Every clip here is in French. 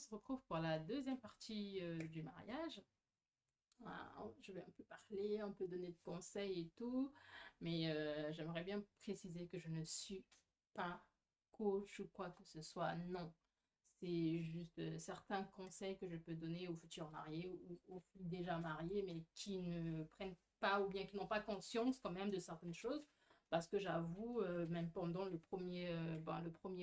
se retrouve pour la deuxième partie du mariage. Je vais un peu parler, un peu donner de conseils et tout, mais j'aimerais bien préciser que je ne suis pas coach ou quoi que ce soit, non. C'est juste certains conseils que je peux donner aux futurs mariés ou aux filles déjà mariées, mais qui ne prennent pas ou bien qui n'ont pas conscience quand même de certaines choses. Parce que j'avoue, même pendant le premier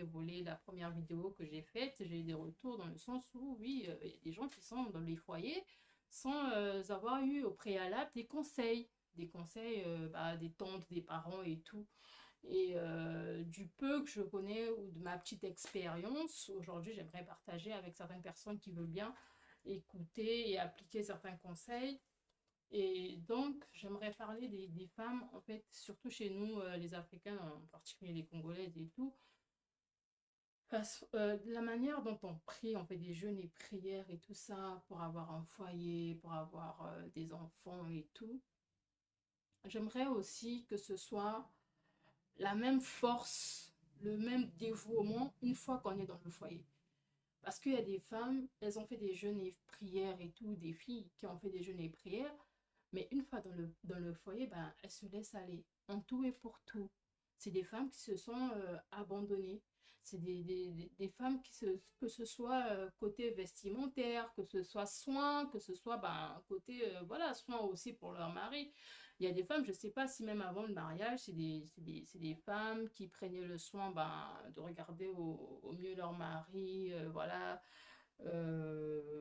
volet, la première vidéo que j'ai faite, j'ai eu des retours dans le sens où, oui, il y a des gens qui sont dans les foyers sans avoir eu au préalable des conseils des tantes, des parents et tout. Et du peu que je connais ou de ma petite expérience, aujourd'hui, j'aimerais partager avec certaines personnes qui veulent bien écouter et appliquer certains conseils. Et donc, j'aimerais parler des femmes, en fait, surtout chez nous, les Africains, en particulier les Congolaises et tout, la manière dont on prie, on fait des jeûnes et prières et tout ça pour avoir un foyer, pour avoir des enfants et tout. J'aimerais aussi que ce soit la même force, le même dévouement une fois qu'on est dans le foyer. Parce qu'il y a des femmes, elles ont fait des jeûnes et prières et tout, des filles qui ont fait des jeûnes et prières, mais une fois dans le foyer, ben, elles se laissent aller en tout et pour tout. C'est des femmes qui se sont abandonnées. C'est des femmes que ce soit côté vestimentaire, que ce soit soins, que ce soit ben, côté voilà, soins aussi pour leur mari. Il y a des femmes, je ne sais pas si même avant le mariage, c'est des femmes qui prenaient le soin ben, de regarder au mieux leur mari, voilà.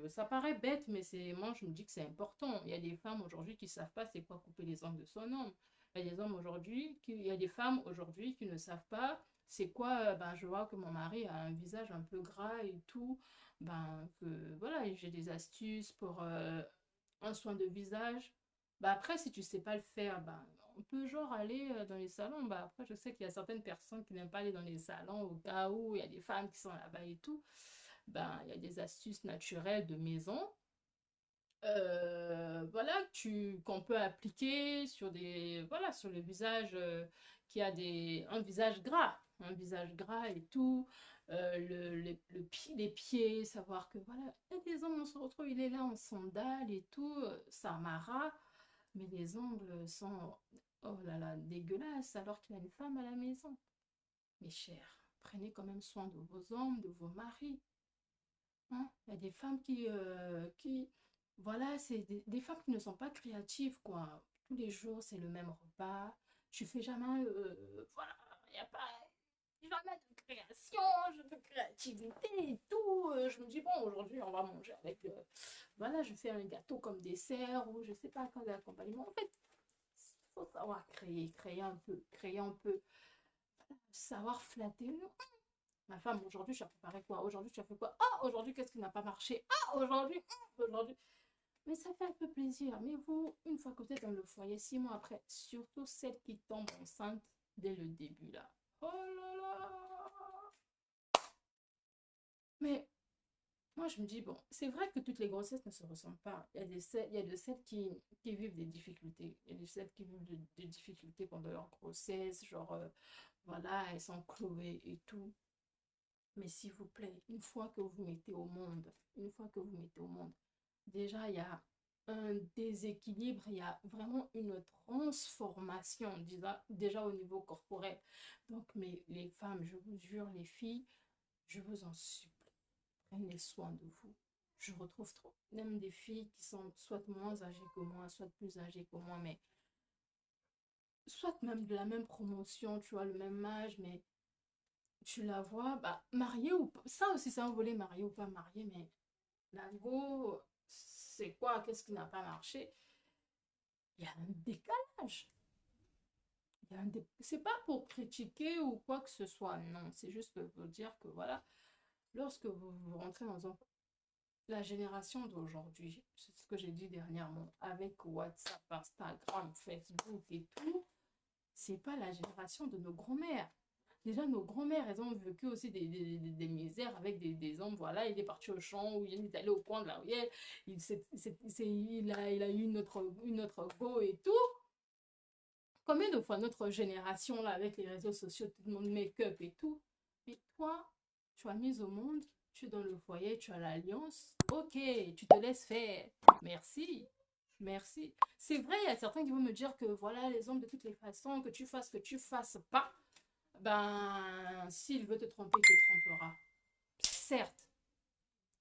Ça paraît bête, mais moi je me dis que c'est important. Il y a des femmes aujourd'hui qui ne savent pas c'est quoi couper les ongles de son homme. Il y a des hommes aujourd'hui, il y a des femmes aujourd'hui qui ne savent pas c'est quoi, ben, je vois que mon mari a un visage un peu gras et tout. Ben, que, voilà, j'ai des astuces pour un soin de visage. Ben, après, si tu sais pas le faire, ben, on peut genre aller dans les salons. Ben, après, je sais qu'il y a certaines personnes qui n'aiment pas aller dans les salons au cas où il y a des femmes qui sont là-bas et tout. Ben, il y a des astuces naturelles de maison voilà, qu'on peut appliquer sur voilà, sur le visage qui a un visage gras et tout, les pieds, savoir que voilà, il y a des hommes, on se retrouve, il est là en sandales et tout, Samara, mais les ongles sont, oh là là, dégueulasses, alors qu'il y a une femme à la maison. Mes chers, prenez quand même soin de vos hommes, de vos maris. Hein. Il y a des femmes voilà, c'est des femmes qui ne sont pas créatives, quoi. Tous les jours, c'est le même repas. Tu fais jamais, voilà, il n'y a pas jamais de création, de créativité et tout. Je me dis, bon, aujourd'hui, on va manger avec, voilà, je fais un gâteau comme dessert ou je sais pas quand l'accompagnement. En fait, il faut savoir créer un peu, savoir flatter. Ma femme, aujourd'hui, tu as préparé quoi? Aujourd'hui, tu as fait quoi? Ah, aujourd'hui, qu'est-ce qui n'a pas marché? Ah, aujourd'hui. Mais ça fait un peu plaisir. Mais vous, une fois que vous êtes dans le foyer, 6 mois après, surtout celles qui tombent enceintes dès le début, là. Oh là là! Mais moi, je me dis, bon, c'est vrai que toutes les grossesses ne se ressemblent pas. Il y a de celles qui vivent des difficultés. Il y a de celles qui vivent des difficultés pendant leur grossesse, genre, voilà, elles sont clouées et tout. Mais s'il vous plaît, une fois que vous mettez au monde, une fois que vous mettez au monde, déjà, il y a un déséquilibre, il y a vraiment une transformation déjà au niveau corporel. Donc, mais les femmes, je vous jure, les filles, je vous en supplie, prenez soin de vous. Je retrouve trop, même des filles qui sont soit moins âgées que moi, soit plus âgées que moi, mais soit même de la même promotion, tu vois, le même âge, mais tu la vois, bah, mariée ou pas, ça aussi c'est un volet marié ou pas marié, mais la go, c'est quoi, qu'est-ce qui n'a pas marché? Il y a un décalage. C'est pas pour critiquer ou quoi que ce soit, non, c'est juste pour dire que voilà, lorsque vous rentrez dans la génération d'aujourd'hui, c'est ce que j'ai dit dernièrement, avec WhatsApp, Instagram, Facebook et tout, c'est pas la génération de nos grands-mères. Déjà, nos grands-mères, elles ont vécu aussi des misères avec des hommes. Voilà, il est parti au champ, ou il est allé au coin de la ruelle, il a eu une autre go et tout. Combien de fois notre génération, là, avec les réseaux sociaux, tout le monde make-up et tout. Mais toi, tu as mis au monde, Tu es dans le foyer, tu as l'alliance. Ok, tu te laisses faire. Merci. Merci. C'est vrai, il y a certains qui vont me dire que voilà, les hommes de toutes les façons, que tu fasses pas, ben, s'il veut te tromper, il te trompera. Certes,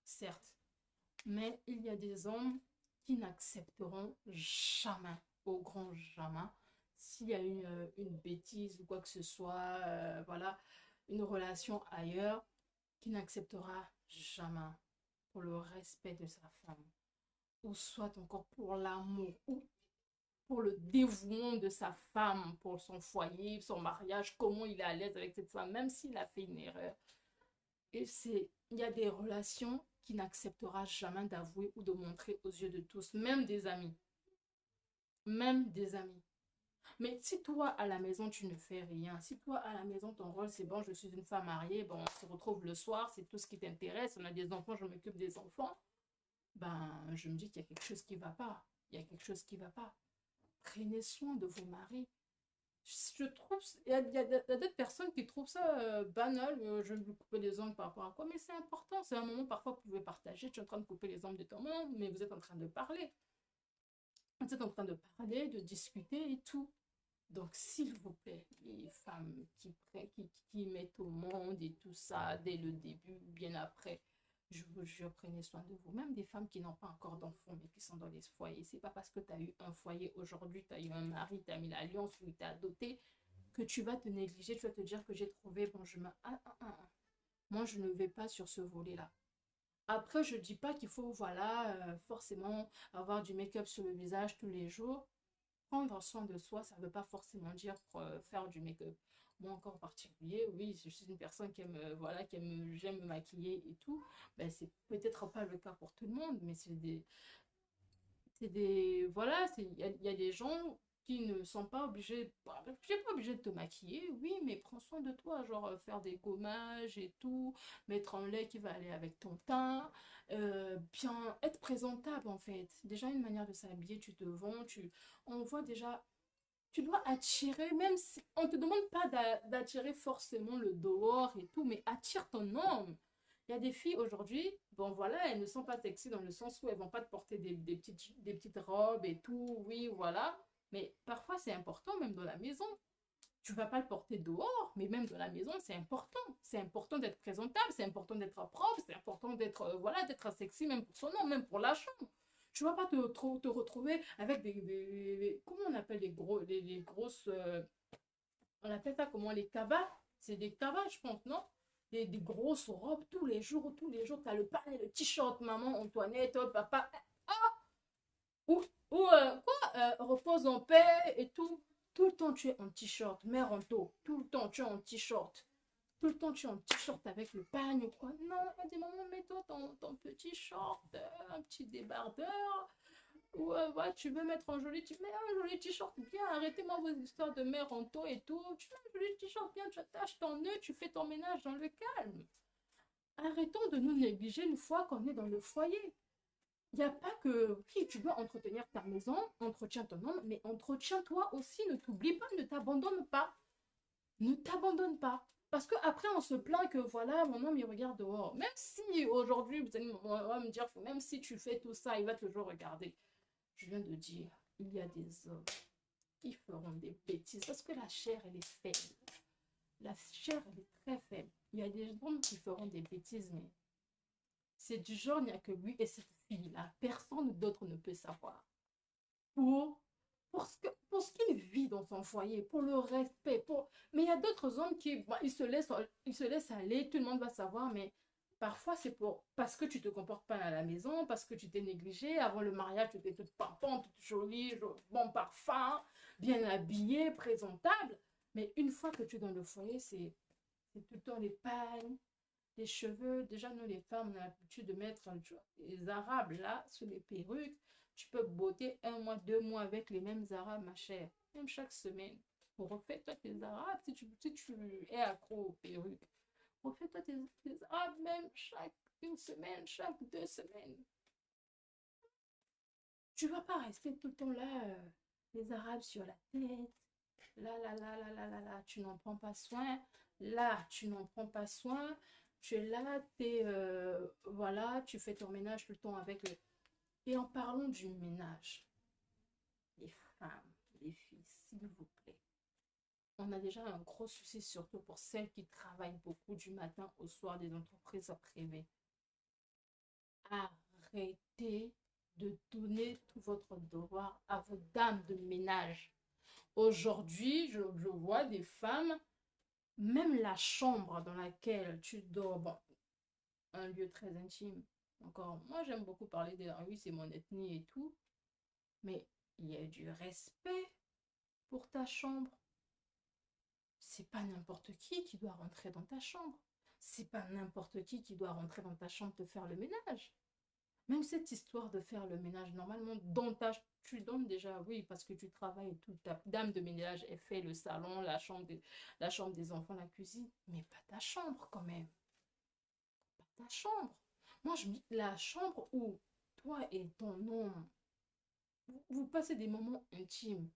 certes. Mais il y a des hommes qui n'accepteront jamais, au grand jamais, s'il y a une bêtise ou quoi que ce soit, voilà, une relation ailleurs, qui n'acceptera jamais pour le respect de sa femme, ou soit encore pour l'amour, ou pour le dévouement de sa femme, pour son foyer, son mariage, comment il est à l'aise avec cette femme, même s'il a fait une erreur. Et il y a des relations qui n'acceptera jamais d'avouer ou de montrer aux yeux de tous, même des amis. Même des amis. Mais si toi, à la maison, tu ne fais rien, si toi, à la maison, ton rôle, c'est bon, je suis une femme mariée, bon, on se retrouve le soir, c'est tout ce qui t'intéresse, on a des enfants, je m'occupe des enfants, ben, je me dis qu'il y a quelque chose qui ne va pas. Il y a quelque chose qui ne va pas. Prenez soin de vos maris. Je trouve, il y a d'autres personnes qui trouvent ça banal, je vais me couper les ongles par rapport à quoi, mais c'est important, c'est un moment, parfois, vous pouvez partager, tu es en train de couper les ongles de ton main, mais vous êtes en train de parler. Vous êtes en train de parler, de discuter et tout. Donc, s'il vous plaît, les femmes qui mettent au monde et tout ça, dès le début, bien après, je vous jure, prenez soin de vous. Même des femmes qui n'ont pas encore d'enfants, mais qui sont dans les foyers. C'est pas parce que tu as eu un foyer aujourd'hui, tu as eu un mari, tu as mis l'alliance ou tu as adopté, que tu vas te négliger, tu vas te dire que j'ai trouvé, bon, je me... Moi, je ne vais pas sur ce volet-là. Après, je dis pas qu'il faut, voilà, forcément avoir du make-up sur le visage tous les jours. Prendre soin de soi, ça ne veut pas forcément dire faire du make-up. Moi encore en particulier, oui, je suis une personne qui aime, voilà, j'aime me maquiller et tout. Ben, c'est peut-être pas le cas pour tout le monde, mais voilà, il y a des gens qui ne sont pas obligés, bah, tu n'es pas obligé de te maquiller, oui, mais prends soin de toi, genre faire des gommages et tout, mettre un lait qui va aller avec ton teint, bien être présentable en fait. Déjà une manière de s'habiller, tu te vends, on voit déjà, tu dois attirer, même si on ne te demande pas d'attirer forcément le dehors et tout, mais attire ton homme. Il y a des filles aujourd'hui, bon voilà, elles ne sont pas sexy dans le sens où elles vont pas te porter des petites robes et tout, oui, voilà. Mais parfois c'est important, même dans la maison. Tu vas pas le porter dehors, mais même dans la maison, c'est important. C'est important d'être présentable, c'est important d'être propre, c'est important d'être voilà, d'être sexy, même pour son nom, même pour la chambre. Tu vas pas te retrouver avec comment on appelle les grosses, on appelle ça comment, les cabas? C'est des cabas, je pense, non? Des grosses robes tous les jours, tu as le panier, le t-shirt, maman, Antoinette, oh, papa, ou, repose en paix et tout. Tout le temps, tu es en t-shirt, mère en taux. Tout le temps, tu es en t-shirt. Tout le temps, tu es en t-shirt avec le pagne ou quoi. Non, à des moments, mets-toi ton petit short, un petit débardeur. Ou ouais, tu veux mettre un joli t-shirt, mets un joli t-shirt bien. Arrêtez-moi vos histoires de mère en taux et tout. Tu mets un joli t-shirt bien, tu attaches ton nœud, tu fais ton ménage dans le calme. Arrêtons de nous négliger une fois qu'on est dans le foyer. Il n'y a pas que, oui, tu dois entretenir ta maison, entretiens ton homme, mais entretiens-toi aussi, ne t'oublie pas, ne t'abandonne pas. Ne t'abandonne pas. Parce qu'après, on se plaint que voilà, mon homme, il regarde dehors. Même si aujourd'hui, vous allez me dire, même si tu fais tout ça, il va toujours regarder. Je viens de dire, il y a des hommes qui feront des bêtises parce que la chair, elle est faible. La chair, elle est très faible. Il y a des hommes qui feront des bêtises, mais c'est du genre, il n'y a que lui et cette fille-là. Personne d'autre ne peut savoir. Pour, pour ce qu'il vit dans son foyer, pour le respect. Mais il y a d'autres hommes qui, bah, ils se laissent aller, tout le monde va savoir, mais parfois c'est parce que tu ne te comportes pas à la maison, parce que tu t'es négligé. Avant le mariage, tu étais toute pimpante, toute jolie, bon parfum, bien habillée, présentable. Mais une fois que tu es dans le foyer, c'est tout le temps les pagnes, les cheveux. Déjà, nous, les femmes, on a l'habitude de mettre les arabes là, sur les perruques. Tu peux botter un mois, 2 mois avec les mêmes arabes, ma chère. Même chaque semaine. Refais-toi tes arabes si tu es accro aux perruques. Refais-toi tes arabes même chaque une semaine, chaque 2 semaines. Tu vas pas rester tout le temps là, les arabes sur la tête. Là, là, là, là, là, là, là, tu n'en prends pas soin. Là, tu n'en prends pas soin. Tu es là, voilà, tu fais ton ménage tout le temps avec le... Et en parlant du ménage, les femmes, les filles, s'il vous plaît, on a déjà un gros souci, surtout pour celles qui travaillent beaucoup du matin au soir des entreprises privées. Arrêtez de donner tout votre devoir à vos dames de ménage. Aujourd'hui, je vois des femmes, même la chambre dans laquelle tu dors, bon, un lieu très intime. Encore, moi j'aime beaucoup parler de oui, c'est mon ethnie et tout, mais il y a du respect pour ta chambre. C'est pas n'importe qui doit rentrer dans ta chambre. C'est pas n'importe qui doit rentrer dans ta chambre te faire le ménage. Même cette histoire de faire le ménage, normalement, tu donnes déjà, oui, parce que tu travailles et tout, ta dame de ménage, elle fait le salon, la chambre des enfants, la cuisine, mais pas ta chambre quand même. Pas ta chambre. Moi, je me dis, la chambre où toi et ton homme, vous passez des moments intimes.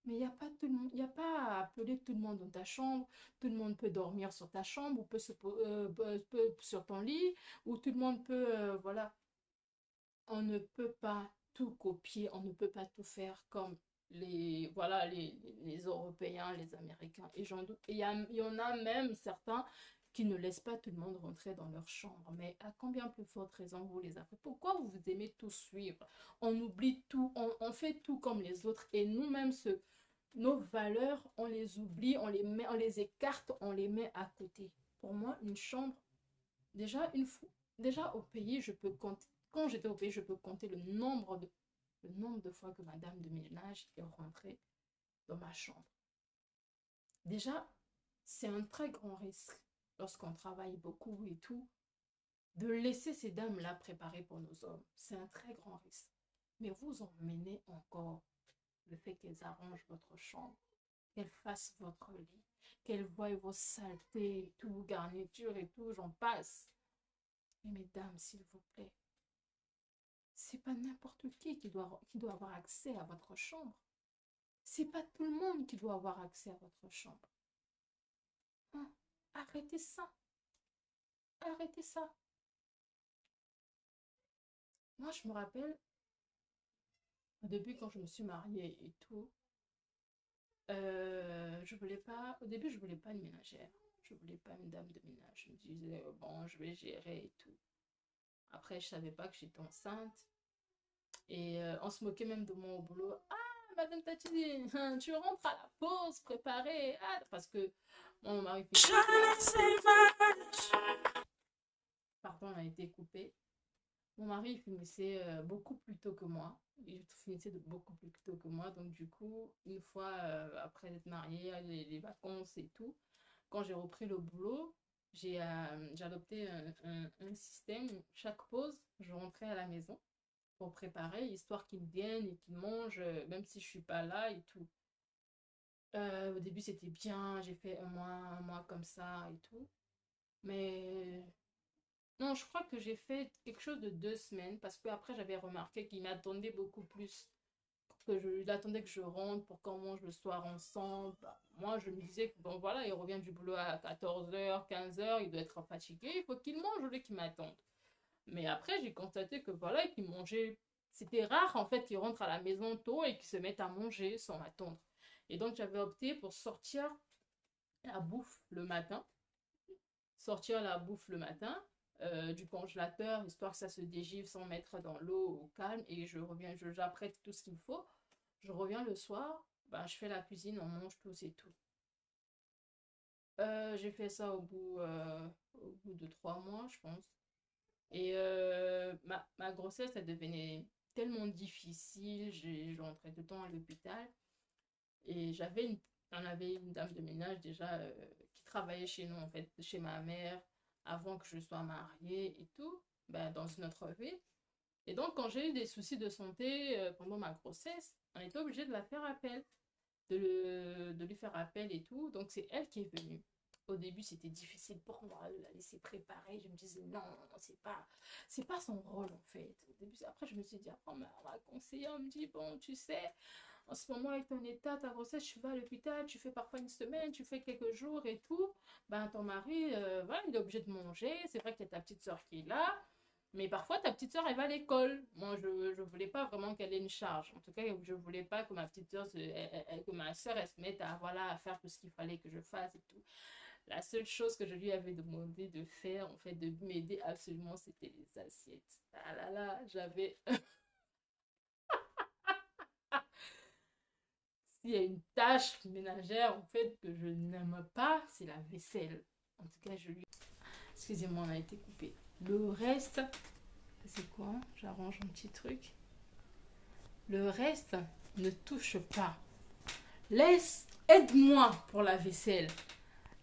Mais il n'y a pas tout le monde, il a pas à appeler tout le monde dans ta chambre. Tout le monde peut dormir sur ta chambre ou peut sur ton lit, ou tout le monde peut, voilà. On ne peut pas tout copier, on ne peut pas tout faire comme voilà, les Européens, les Américains. Et j'en doute. Il y en a même certains qui ne laissent pas tout le monde rentrer dans leur chambre. Mais à combien plus forte raison vous les avez? Pourquoi vous aimez tout suivre? On oublie tout, on fait tout comme les autres. Et nous-mêmes, nos valeurs, on les oublie, on les écarte, on les met à côté. Pour moi, une chambre, déjà, déjà au pays, je peux compter. Quand j'étais au pays, je peux compter le nombre de fois que madame de ménage est rentrée dans ma chambre. Déjà, c'est un très grand risque lorsqu'on travaille beaucoup et tout, de laisser ces dames-là préparer pour nos hommes. C'est un très grand risque. Mais vous emmenez encore le fait qu'elles arrangent votre chambre, qu'elles fassent votre lit, qu'elles voient vos saletés et tout, garnitures et tout, j'en passe. Mais mesdames, s'il vous plaît, c'est pas n'importe qui doit avoir accès à votre chambre. C'est pas tout le monde qui doit avoir accès à votre chambre. Hein? Arrêtez ça. Arrêtez ça. Moi, je me rappelle, au début, quand je me suis mariée et tout, je voulais pas, au début, je voulais pas une ménagère. Je voulais pas une dame de ménage. Je me disais, bon, je vais gérer et tout. Après, je savais pas que j'étais enceinte. Et on se moquait même de moi au boulot. Ah, Madame Tati, tu rentres à la pause, préparée. Ah, parce que mon mari pardon, a été coupé. Mon mari finissait beaucoup plus tôt que moi. Il finissait beaucoup plus tôt que moi. Donc, du coup, une fois après être mariée, les vacances et tout, quand j'ai repris le boulot, j'ai adopté un système. Chaque pause, je rentrais à la maison pour préparer, histoire qu'ils viennent et qu'ils mangent, même si je suis pas là et tout. Au début, c'était bien, j'ai fait un mois comme ça et tout. Mais non, je crois que j'ai fait quelque chose de 2 semaines parce que après j'avais remarqué qu'il m'attendait beaucoup plus. Il attendait que je rentre pour qu'on mange le soir ensemble. Bah, moi, je me disais que bon, voilà, il revient du boulot à 14h, 15h, il doit être fatigué, il faut qu'il mange au lieu qu'il m'attende. Mais après, j'ai constaté que voilà, qu'il mangeait. C'était rare en fait qu'il rentre à la maison tôt et qu'il se mette à manger sans m'attendre. Et donc, j'avais opté pour sortir la bouffe le matin. Sortir la bouffe le matin du congélateur, histoire que ça se dégivre sans mettre dans l'eau au calme. Et j'apprête tout ce qu'il faut. Je reviens le soir, bah, je fais la cuisine, on mange tous et tout. J'ai fait ça au bout de 3 mois, je pense. Et ma grossesse, elle devenait tellement difficile. Je rentrais tout le temps à l'hôpital. Et on avait une dame de ménage déjà qui travaillait chez nous, en fait, chez ma mère, avant que je sois mariée et tout, ben, dans une autre ville. Et donc, quand j'ai eu des soucis de santé pendant ma grossesse, on était obligé de la faire appel, de lui faire appel et tout. Donc, c'est elle qui est venue. Au début, c'était difficile pour moi de la laisser préparer. Je me disais, non, c'est pas son rôle, en fait. Au début, après, je me suis dit, après, on m'a conseillé, on me dit, bon, tu sais, en ce moment avec ton état, ta grossesse, tu vas à l'hôpital, tu fais parfois une semaine, tu fais quelques jours et tout, ben ton mari, voilà, il est obligé de manger. C'est vrai qu'il y a ta petite soeur qui est là, mais parfois ta petite soeur, elle va à l'école. Moi, je voulais pas vraiment qu'elle ait une charge. En tout cas, je voulais pas que ma petite soeur, que ma soeur, elle se mette à, voilà, à faire tout ce qu'il fallait que je fasse et tout. La seule chose que je lui avais demandé de faire, en fait, de m'aider absolument, c'était les assiettes. Ah là là, j'avais... S'il y a une tâche ménagère, en fait, que je n'aime pas, c'est la vaisselle. En tout cas, je lui... Excusez-moi, on a été coupé. Le reste, c'est quoi? J'arrange un petit truc. Le reste, ne touche pas. Aide-moi pour la vaisselle.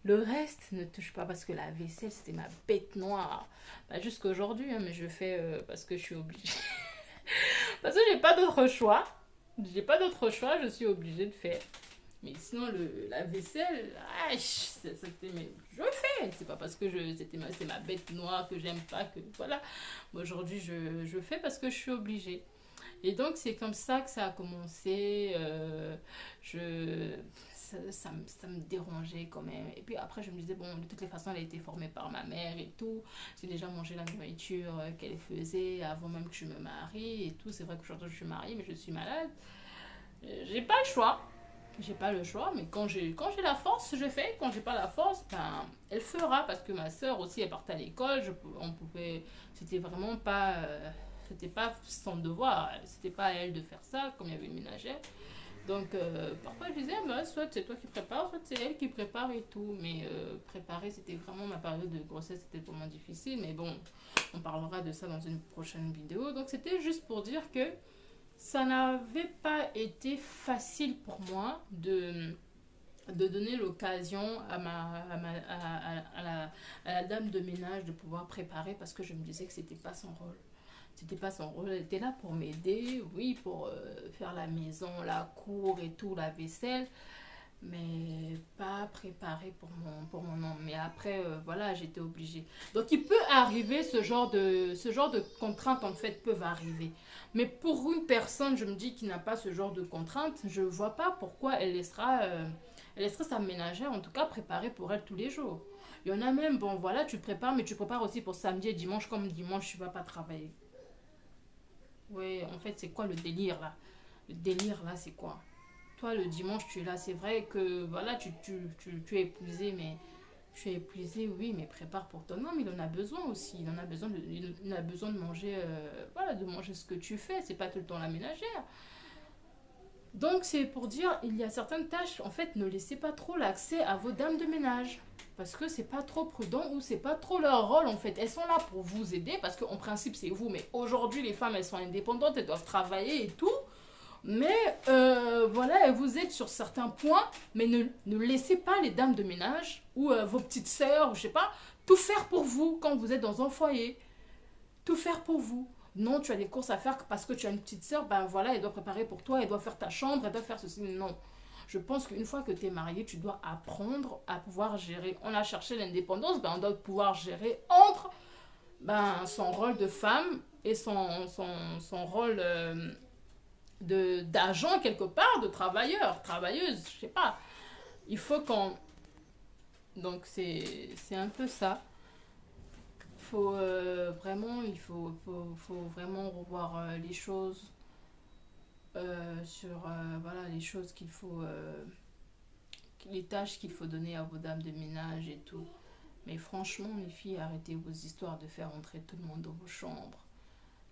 Le reste ne touche pas parce que la vaisselle, c'était ma bête noire. Bah, jusqu'à aujourd'hui, hein, mais je fais parce que je suis obligée. Parce que j'ai pas d'autre choix. J'ai pas d'autre choix, je suis obligée de faire. Mais sinon, la vaisselle, je fais. C'est pas parce que c'est ma bête noire que j'aime pas que. Voilà. Aujourd'hui, je fais parce que je suis obligée. Et donc, c'est comme ça que ça a commencé. Je, ça me dérangeait quand même. Et puis après, je me disais, bon, de toutes les façons, elle a été formée par ma mère et tout. J'ai déjà mangé la nourriture qu'elle faisait avant même que je me marie et tout. C'est vrai qu'aujourd'hui, je suis mariée, mais je suis malade. J'ai pas le choix. J'ai pas le choix, mais quand j'ai la force, je fais. Quand j'ai pas la force, ben, elle fera. Parce que ma soeur aussi, elle partait à l'école. On pouvait. C'était vraiment pas. C'était pas son devoir. C'était pas à elle de faire ça, comme il y avait une ménagère. Donc, parfois, je disais, bah, soit c'est toi qui prépares, soit c'est elle qui prépare et tout. Mais préparer, c'était vraiment ma période de grossesse, c'était vraiment difficile. Mais bon, on parlera de ça dans une prochaine vidéo. Donc, c'était juste pour dire que ça n'avait pas été facile pour moi de donner l'occasion à la dame de ménage de pouvoir préparer parce que je me disais que c'était pas son rôle. C'était pas son rôle. Elle était là pour m'aider, oui, pour faire la maison, la cour et tout, la vaisselle, mais pas préparé pour mon homme. Mais après, voilà, j'étais obligée. Donc, il peut arriver ce genre de contraintes, en fait, peuvent arriver. Mais pour une personne, je me dis, qui n'a pas ce genre de contraintes, je vois pas pourquoi elle laissera sa ménagère, en tout cas, préparer pour elle tous les jours. Il y en a même, bon, voilà, tu prépares, mais tu prépares aussi pour samedi et dimanche, comme dimanche, tu vas pas travailler. Oui, en fait, c'est quoi le délire, là? Le délire, là, c'est quoi? Toi, le dimanche, tu es là. C'est vrai que voilà, tu es épuisé, mais tu es épuisé, oui, mais prépare pour ton homme. Il en a besoin aussi. Il en a besoin de manger, voilà, de manger ce que tu fais. C'est pas tout le temps la ménagère. Donc, c'est pour dire, il y a certaines tâches, en fait, ne laissez pas trop l'accès à vos dames de ménage. Parce que c'est pas trop prudent ou c'est pas trop leur rôle en fait. Elles sont là pour vous aider parce qu'en principe c'est vous. Mais aujourd'hui les femmes elles sont indépendantes, elles doivent travailler et tout. Mais voilà, elles vous aident sur certains points, mais ne laissez pas les dames de ménage ou vos petites sœurs, je sais pas, tout faire pour vous quand vous êtes dans un foyer. Tout faire pour vous. Non, tu as des courses à faire parce que tu as une petite sœur, ben voilà, elle doit préparer pour toi, elle doit faire ta chambre, elle doit faire ceci. Non. Je pense qu'une fois que tu es marié, tu dois apprendre à pouvoir gérer. On a cherché l'indépendance, ben on doit pouvoir gérer entre son rôle de femme et son rôle d'agent quelque part, de travailleur, travailleuse, je sais pas. Il faut qu'on... Donc c'est un peu ça. Faut vraiment, faut vraiment revoir les choses sur voilà, les choses qu'il faut... les tâches qu'il faut donner à vos dames de ménage et tout. Mais franchement, les filles, arrêtez vos histoires de faire entrer tout le monde dans vos chambres.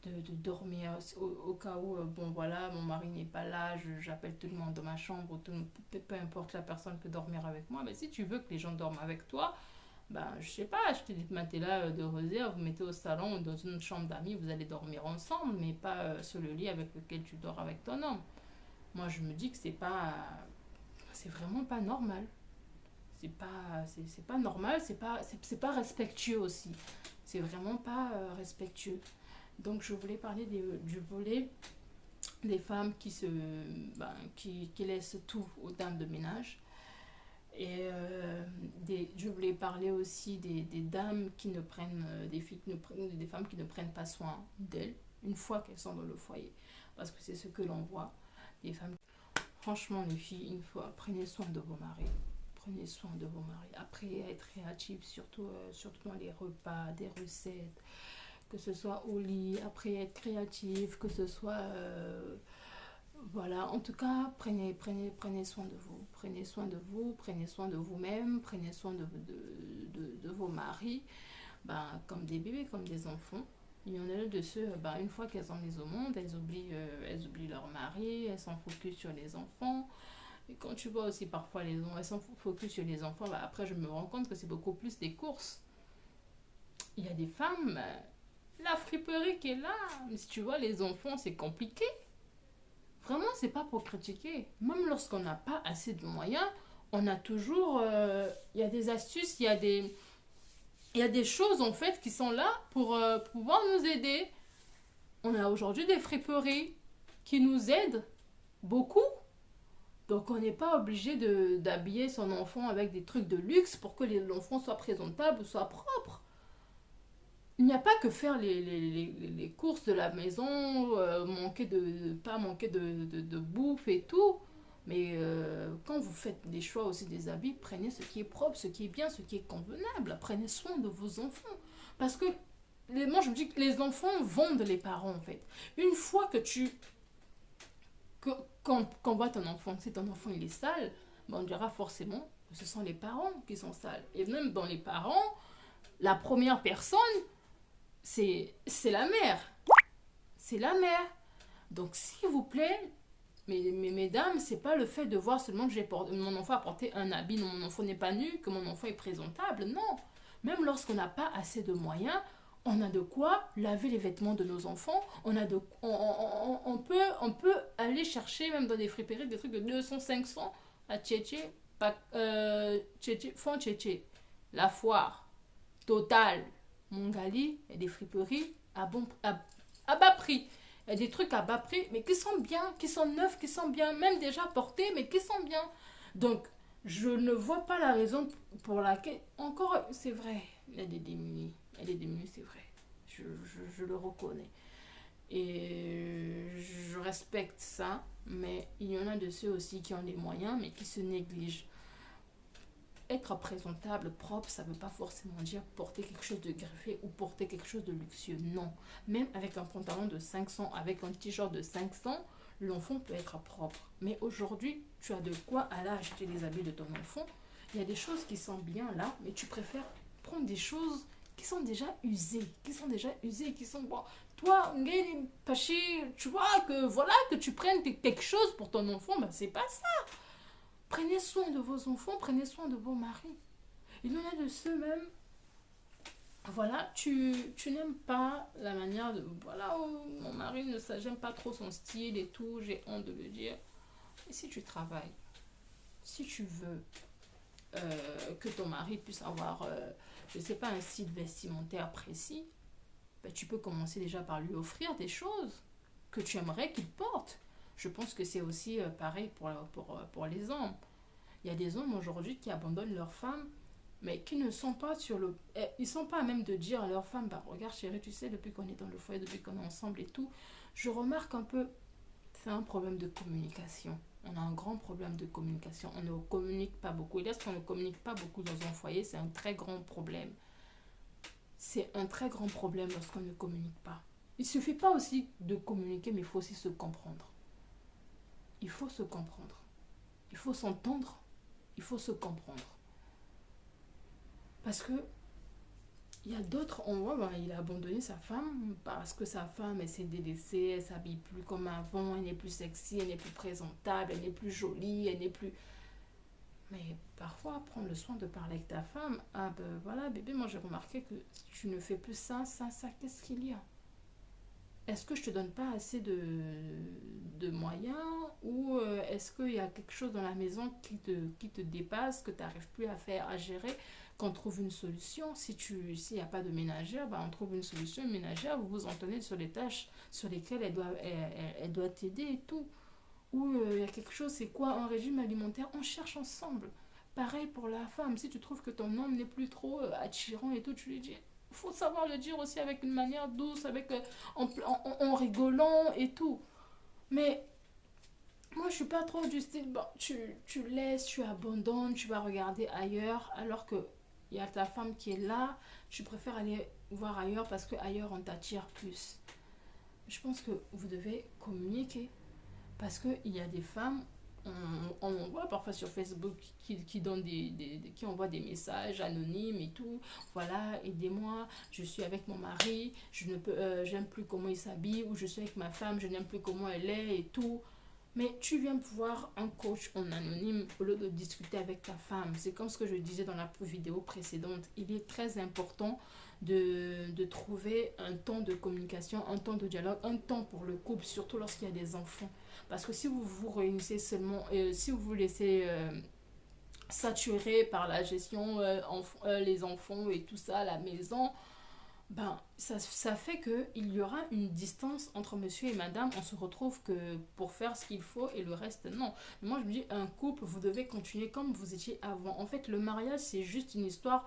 De dormir au cas où, bon voilà, mon mari n'est pas là, j'appelle tout le monde dans ma chambre, peu importe la personne peut dormir avec moi, mais si tu veux que les gens dorment avec toi, ben je sais pas, achetez des matelas de rosière, vous mettez au salon ou dans une chambre d'amis, vous allez dormir ensemble, mais pas sur le lit avec lequel tu dors avec ton homme. Moi je me dis que c'est vraiment pas normal. C'est pas normal, c'est pas respectueux aussi. C'est vraiment pas respectueux. Donc je voulais parler du volet des femmes qui laissent tout aux dames de ménage. Et je voulais parler aussi des dames qui ne prennent, des femmes qui ne prennent pas soin d'elles une fois qu'elles sont dans le foyer. Parce que c'est ce que l'on voit. Des femmes. Franchement, les filles, prenez soin de vos maris. Prenez soin de vos maris. Après, être créatif, surtout dans les repas, des recettes, que ce soit au lit, après être créatif, que ce soit... voilà, en tout cas, prenez soin de vous. Prenez soin de vous, prenez soin de vous-même, prenez soin de vos maris, ben, comme des bébés, comme des enfants. Il y en a de ceux, ben, une fois qu'elles sont mises au monde, elles oublient leur mari, elles sont focus sur les enfants. Et quand tu vois aussi parfois elles sont focus sur les enfants, ben, après je me rends compte que c'est beaucoup plus des courses. Il y a des femmes, la friperie qui est là, mais si tu vois les enfants, c'est compliqué. Vraiment, c'est pas pour critiquer. Même lorsqu'on n'a pas assez de moyens, on a toujours... Il y a des astuces, il y a des choses en fait qui sont là pour pouvoir nous aider. On a aujourd'hui des friperies qui nous aident beaucoup. Donc on n'est pas obligé d'habiller son enfant avec des trucs de luxe pour que l'enfant soit présentable, soit propre. Il n'y a pas que faire les courses de la maison, pas manquer de bouffe et tout. Mais quand vous faites des choix aussi des habits, prenez ce qui est propre, ce qui est bien, ce qui est convenable. Prenez soin de vos enfants. Parce que moi, je me dis que les enfants vendent les parents, en fait. Une fois que que, quand on voit ton enfant, si ton enfant il est sale, ben, on dira forcément que ce sont les parents qui sont sales. Et même dans les parents, la première personne, c'est la mère. C'est la mère. Donc, s'il vous plaît, mesdames, c'est pas le fait de voir seulement que mon enfant a porté un habit, non, mon enfant n'est pas nu, que mon enfant est présentable. Non. Même lorsqu'on n'a pas assez de moyens, on a de quoi laver les vêtements de nos enfants. On peut aller chercher, même dans des friperies, des trucs de 200, 500 à Tchétché, Fond Tchétché, La Foire, Total, Mongali, et des friperies à bas prix. Il y a des trucs à bas prix, mais qui sont bien, qui sont neufs, qui sont bien, même déjà portés, mais qui sont bien. Donc, je ne vois pas la raison pour laquelle... Encore, c'est vrai, il y a des démunis. Il y a des démunis, c'est vrai. Je le reconnais. Et je respecte ça, mais il y en a de ceux aussi qui ont les moyens, mais qui se négligent. Être présentable, propre, ça ne veut pas forcément dire porter quelque chose de greffé ou porter quelque chose de luxueux. Non. Même avec un pantalon de 500, avec un t-shirt de 500, l'enfant peut être propre. Mais aujourd'hui, tu as de quoi aller acheter les habits de ton enfant. Il y a des choses qui sont bien là, mais tu préfères prendre des choses qui sont déjà usées, qui sont bon. Toi, tu vois que voilà que tu prennes quelque chose pour ton enfant, ben c'est pas ça. Prenez soin de vos enfants, prenez soin de vos maris. Il y en a de ceux même, voilà, tu n'aimes pas la manière de... Voilà, oh, mon mari, j'aime pas trop son style et tout, j'ai honte de le dire. Et si tu travailles, si tu veux que ton mari puisse avoir, je sais pas, un style vestimentaire précis, ben, tu peux commencer déjà par lui offrir des choses que tu aimerais qu'il porte. Je pense que c'est aussi pareil pour les hommes. Il y a des hommes aujourd'hui qui abandonnent leurs femmes, mais qui ne sont pas sur le... Ils sont pas à même de dire à leur femme, bah regarde chérie, tu sais, depuis qu'on est dans le foyer, depuis qu'on est ensemble et tout, je remarque un peu, c'est un problème de communication. On a un grand problème de communication. On ne communique pas beaucoup. Et lorsqu'on ne communique pas beaucoup dans un foyer, c'est un très grand problème. C'est un très grand problème lorsqu'on ne communique pas. Il ne suffit pas aussi de communiquer, mais il faut aussi se comprendre. Il faut se comprendre. Il faut s'entendre. Il faut se comprendre. Parce que il y a d'autres, on voit, ben, il a abandonné sa femme parce que sa femme, elle s'est délaissée, elle s'habille plus comme avant, elle n'est plus sexy, elle n'est plus présentable, elle n'est plus jolie, elle n'est plus... Mais parfois, prendre le soin de parler avec ta femme, ah ben voilà, bébé, moi j'ai remarqué que tu ne fais plus ça, qu'est-ce qu'il y a? Est-ce que je te donne pas assez de moyens ou est-ce qu'il y a quelque chose dans la maison qui te dépasse, que tu n'arrives plus à faire, à gérer, qu'on trouve une solution? S'il n'y a pas de ménagère, bah, on trouve une solution, une ménagère, vous vous entendez sur les tâches sur lesquelles elle doit t'aider et tout. Ou il y a quelque chose, c'est quoi un régime alimentaire? On cherche ensemble. Pareil pour la femme, si tu trouves que ton homme n'est plus trop attirant et tout, tu lui dis, il faut savoir le dire aussi avec une manière douce, en rigolant et tout. Mais Moi, je suis pas trop du style, bon, tu laisses, tu abandonnes, tu vas regarder ailleurs, alors que il y a ta femme qui est là, tu préfères aller voir ailleurs parce que ailleurs on t'attire plus. Je pense que vous devez communiquer parce que il y a des femmes, on voit parfois sur Facebook qui donnent qui envoient des messages anonymes et tout. Voilà, aidez-moi, je suis avec mon mari, je ne peux, j'aime plus comment il s'habille, ou je suis avec ma femme, je n'aime plus comment elle est et tout. Mais tu viens voir un coach en anonyme au lieu de discuter avec ta femme. C'est comme ce que je disais dans la vidéo précédente. Il est très important de trouver un temps de communication, un temps de dialogue, un temps pour le couple, surtout lorsqu'il y a des enfants. Parce que si vous vous réunissez seulement, si vous vous laissez saturer par la gestion, les enfants et tout ça à la maison, ben, ça fait qu'il y aura une distance entre monsieur et madame. On se retrouve que pour faire ce qu'il faut et le reste, non. Moi, je me dis, un couple, vous devez continuer comme vous étiez avant. En fait, le mariage, c'est juste une histoire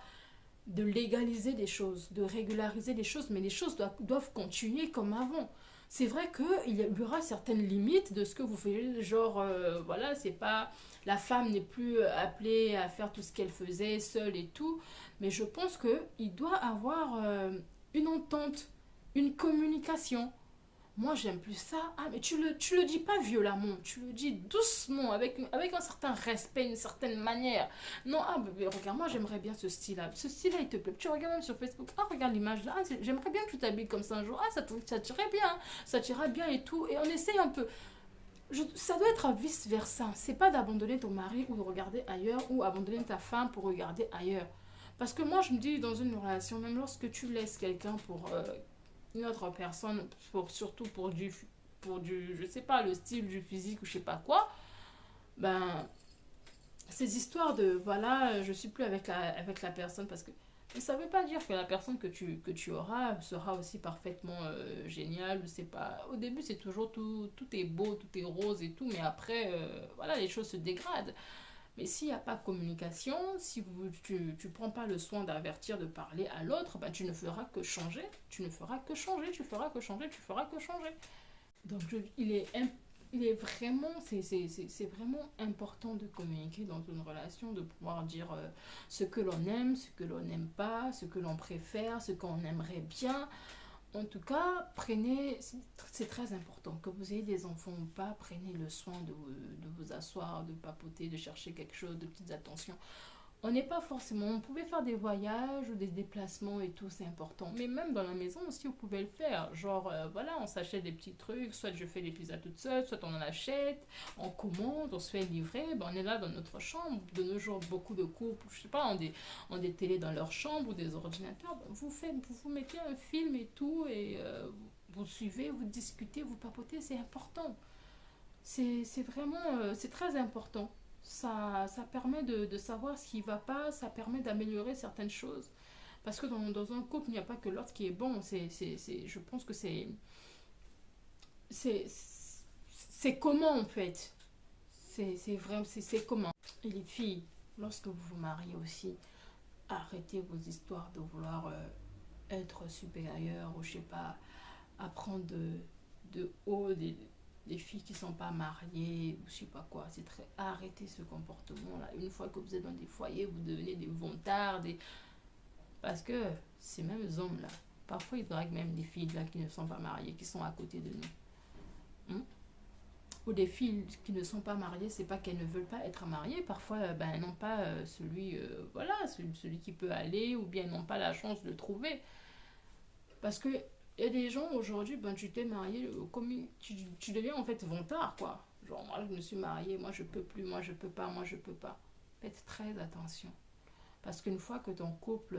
de légaliser des choses, de régulariser des choses, mais les choses doivent continuer comme avant. C'est vrai qu'il y aura certaines limites de ce que vous faites, genre, voilà, c'est pas, la femme n'est plus appelée à faire tout ce qu'elle faisait seule et tout, mais je pense qu'il doit avoir une entente, une communication. Moi, j'aime plus ça. Ah, mais tu le dis pas violemment, tu le dis doucement, avec un certain respect, une certaine manière. Non, ah, bébé, regarde, moi, j'aimerais bien ce style-là. Ce style-là, il te plaît. Tu regardes même sur Facebook. Ah, regarde l'image là. Ah, j'aimerais bien que tu t'habilles comme ça un jour. Ah, ça t'irait bien. Ça t'irait bien et tout. Et on essaye un peu. Ça doit être vice-versa. C'est pas d'abandonner ton mari ou de regarder ailleurs ou abandonner ta femme pour regarder ailleurs. Parce que moi, je me dis, dans une relation, même lorsque tu laisses quelqu'un pour une autre personne, surtout pour du, je sais pas, le style du physique ou je sais pas quoi, ben, ces histoires de, voilà, je suis plus avec la personne parce que ça veut pas dire que la personne que tu auras sera aussi parfaitement géniale, c'est pas, au début c'est toujours tout est beau, tout est rose et tout, mais après, voilà, les choses se dégradent. Mais s'il n'y a pas de communication, si tu prends pas le soin d'avertir, de parler à l'autre, ben, tu ne feras que changer, tu ne feras que changer, tu feras que changer, tu feras que changer. Donc il est vraiment, c'est vraiment important de communiquer dans une relation, de pouvoir dire ce que l'on aime, ce que l'on n'aime pas, ce que l'on préfère, ce qu'on aimerait bien. En tout cas, c'est très important, que vous ayez des enfants ou pas, prenez le soin de vous asseoir, de papoter, de chercher quelque chose, de petites attentions. On n'est pas forcément, on pouvait faire des voyages ou des déplacements et tout, c'est important. Mais même dans la maison aussi, vous pouvez le faire. Genre, voilà, on s'achète des petits trucs, soit je fais des pizzas toute seule, soit on en achète, on commande, on se fait livrer, ben on est là dans notre chambre. De nos jours, beaucoup de couples, je sais pas, ont des télés dans leur chambre ou des ordinateurs. Ben, vous mettez un film et tout, et vous suivez, vous discutez, vous papotez, c'est important. C'est vraiment, c'est très important. Ça permet de savoir ce qui ne va pas, ça permet d'améliorer certaines choses. Parce que dans un couple, il n'y a pas que l'autre qui est bon. Je pense que c'est, c'est comment en fait. C'est vraiment, c'est comment. Et les filles, lorsque vous vous mariez aussi, arrêtez vos histoires de vouloir être supérieure ou je sais pas, apprendre de haut des filles qui sont pas mariées ou je sais pas quoi. C'est très arrêtez ce comportement là. Une fois que vous êtes dans des foyers, vous devenez des vantards, parce que ces mêmes hommes là, parfois ils draguent même des filles là qui ne sont pas mariées, qui sont à côté de nous. Hmm? Ou des filles qui ne sont pas mariées, c'est pas qu'elles ne veulent pas être mariées, parfois ben, elles n'ont pas voilà, celui qui peut aller, ou bien elles n'ont pas la chance de le trouver. Parce que il y a des gens aujourd'hui, ben, tu t'es marié, comme tu deviens en fait vantard, quoi. Genre, moi je me suis mariée, moi je peux plus, moi je peux pas, moi je peux pas. Faites très attention. Parce qu'une fois que ton couple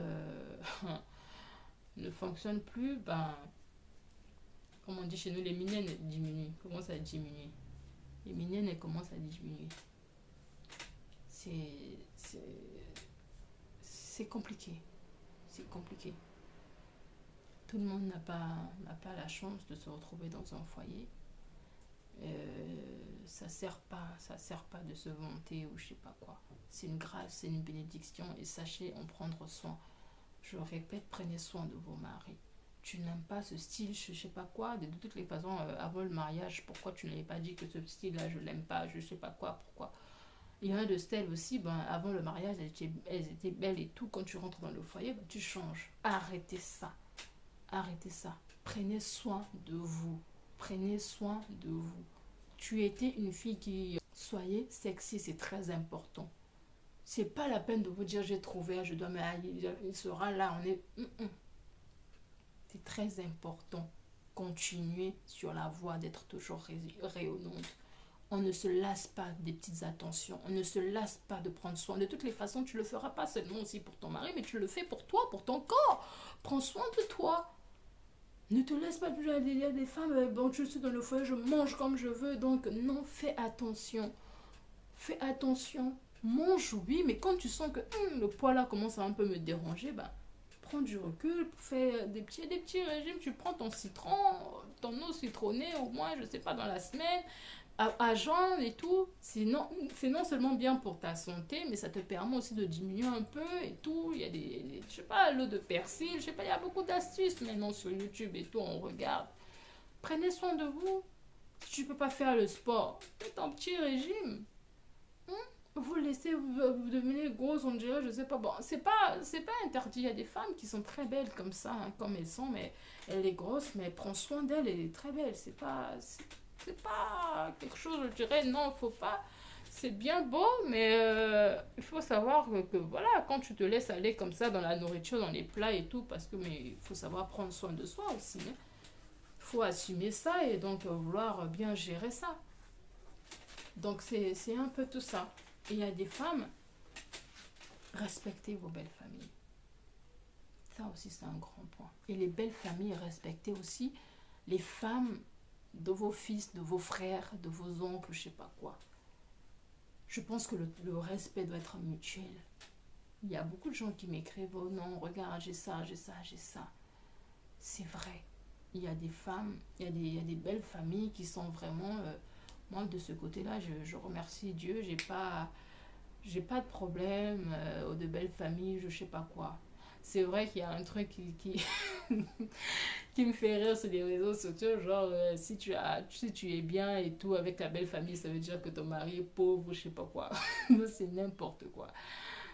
ne fonctionne plus, ben, comme on dit chez nous, les miennes diminuent, commencent à diminuer. Les miennes, elles commencent à diminuer. C'est, c'est, c'est compliqué. C'est compliqué. Tout le monde n'a pas la chance de se retrouver dans un foyer. Ça sert pas de se vanter ou je sais pas quoi. C'est une grâce, c'est une bénédiction et sachez en prendre soin. Je répète, prenez soin de vos maris. tu n'aimes pas ce style, je sais pas quoi, de toutes les façons, avant le mariage, pourquoi tu n'avais pas dit que ce style-là, je l'aime pas, je sais pas quoi, pourquoi. Il y en a de style aussi, ben, avant le mariage, elles étaient belles et tout, quand tu rentres dans le foyer, ben, tu changes. Arrêtez ça, arrêtez ça. Prenez soin de vous, prenez soin de vous. Tu étais une fille qui, soyez sexy, c'est très important. C'est pas la peine de vous dire j'ai trouvé, je dois me hailler, il sera là, on est... C'est très important. Continuer sur la voie d'être toujours rayonnante. On ne se lasse pas des petites attentions. On ne se lasse pas de prendre soin. De toutes les façons, tu ne le feras pas seulement aussi pour ton mari, mais tu le fais pour toi, pour ton corps. Prends soin de toi. Ne te laisse pas toujours. Il y a des femmes, bon, je suis dans le foyer, je mange comme je veux. Donc, non, fais attention. Fais attention. Mange, oui, mais quand tu sens que le poids là commence à un peu me déranger, ben, prends du recul, fais des petits régimes. Tu prends ton citron, ton eau citronnée, au moins, je sais pas, dans la semaine, à jeun et tout. C'est non seulement bien pour ta santé, mais ça te permet aussi de diminuer un peu et tout. Il y a je sais pas, l'eau de persil, je sais pas, il y a beaucoup d'astuces maintenant sur YouTube et tout, on regarde. Prenez soin de vous. Si tu peux pas faire le sport, fais ton petit régime. Vous laissez, vous devenez grosse, on dirait, je sais pas. Bon, c'est pas interdit. Il y a des femmes qui sont très belles comme ça, hein, comme elles sont, mais elle est grosse, mais prends soin d'elle, elle est très belle. C'est pas quelque chose, je dirais, non, faut pas. C'est bien beau, mais il faut savoir voilà, quand tu te laisses aller comme ça dans la nourriture, dans les plats et tout, parce que, mais il faut savoir prendre soin de soi aussi. Il faut assumer ça et donc vouloir bien gérer ça. Donc, c'est un peu tout ça. Et il y a des femmes, respectez vos belles familles. Ça aussi, c'est un grand point. Et les belles familles, respectez aussi les femmes de vos fils, de vos frères, de vos oncles, je sais pas quoi. Je pense que le respect doit être mutuel. Il y a beaucoup de gens qui m'écrivent, oh non, regarde, j'ai ça, j'ai ça, j'ai ça. C'est vrai. Il y a des femmes, il y a des belles familles qui sont vraiment... moi, de ce côté-là, je remercie Dieu. J'ai pas de problème, de belles familles, je sais pas quoi. C'est vrai qu'il y a un truc qui me fait rire sur les réseaux sociaux, genre si tu es bien et tout avec ta belle famille, ça veut dire que ton mari est pauvre, je sais pas quoi. C'est n'importe quoi.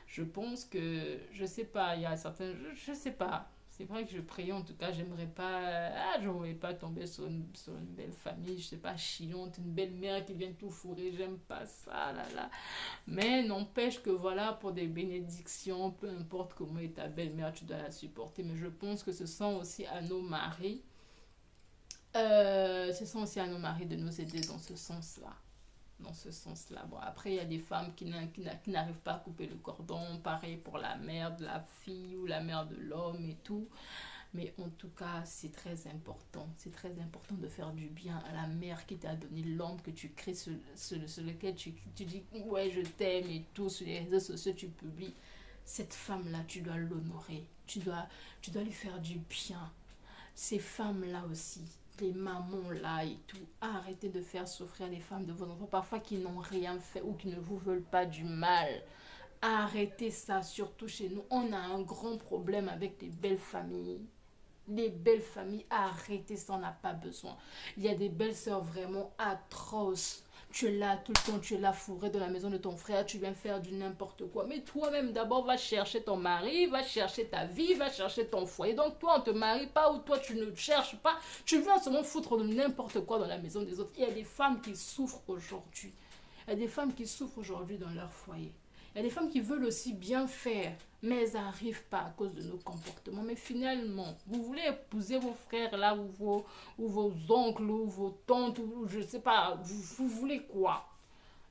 Je pense que, je sais pas, il y a certains, je sais pas. C'est vrai que je prie, en tout cas, j'aimerais pas tomber sur une belle famille, je sais pas, chiante, une belle mère qui vient tout fourrer, j'aime pas ça, là, là. Mais n'empêche que voilà, pour des bénédictions, peu importe comment est ta belle-mère, tu dois la supporter. Mais je pense que ce sont aussi à nos maris, de nous aider dans ce sens-là. Dans ce sens-là. Bon, après, il y a des femmes qui n'arrivent pas à couper le cordon. Pareil pour la mère de la fille ou la mère de l'homme et tout. Mais en tout cas, c'est très important. C'est très important de faire du bien à la mère qui t'a donné l'homme que tu crées, sur lequel tu dis ouais, je t'aime et tout. Sur les réseaux sociaux, tu publies. Cette femme-là, tu dois l'honorer. Tu dois lui faire du bien. Ces femmes-là aussi, les mamans là et tout, arrêtez de faire souffrir les femmes de vos enfants, parfois qui n'ont rien fait ou qui ne vous veulent pas du mal. Arrêtez ça, surtout chez nous. On a un grand problème avec les belles familles. Les belles familles, arrêtez ça, on n'a pas besoin. Il y a des belles sœurs vraiment atroces. Tu es là tout le temps, tu es là fourré dans la maison de ton frère, tu viens faire du n'importe quoi. Mais toi-même, d'abord, va chercher ton mari, va chercher ta vie, va chercher ton foyer. Donc, toi, on ne te marie pas ou toi, tu ne cherches pas. Tu viens seulement foutre de n'importe quoi dans la maison des autres. Il y a des femmes qui souffrent aujourd'hui. Il y a des femmes qui souffrent aujourd'hui dans leur foyer. Il y a des femmes qui veulent aussi bien faire, mais elles n'arrivent pas à cause de nos comportements. Mais finalement, vous voulez épouser vos frères là, ou vos oncles, ou vos tantes, ou je ne sais pas, vous voulez quoi?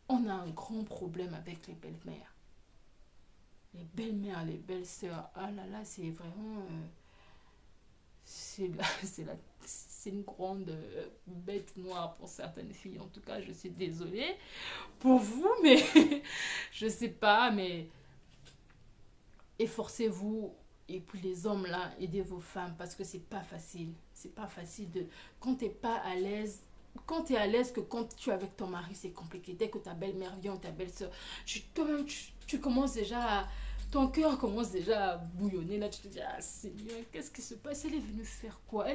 On a un grand problème avec les belles-mères. Les belles-mères, les belles-sœurs, ah là là, c'est vraiment... c'est c'est une grande bête noire pour certaines filles. En tout cas, je suis désolée pour vous, mais je sais pas, mais efforcez-vous. Et puis les hommes là, aidez vos femmes parce que c'est pas facile. C'est pas facile de... Quand t'es pas à l'aise, quand t'es à l'aise que quand tu es avec ton mari, c'est compliqué. Dès que ta belle-mère vient ou ta belle-sœur, toi-même, tu commences déjà à... ton cœur commence déjà à bouillonner. Là, tu te dis, ah Seigneur, qu'est-ce qui se passe? Elle est venue faire quoi?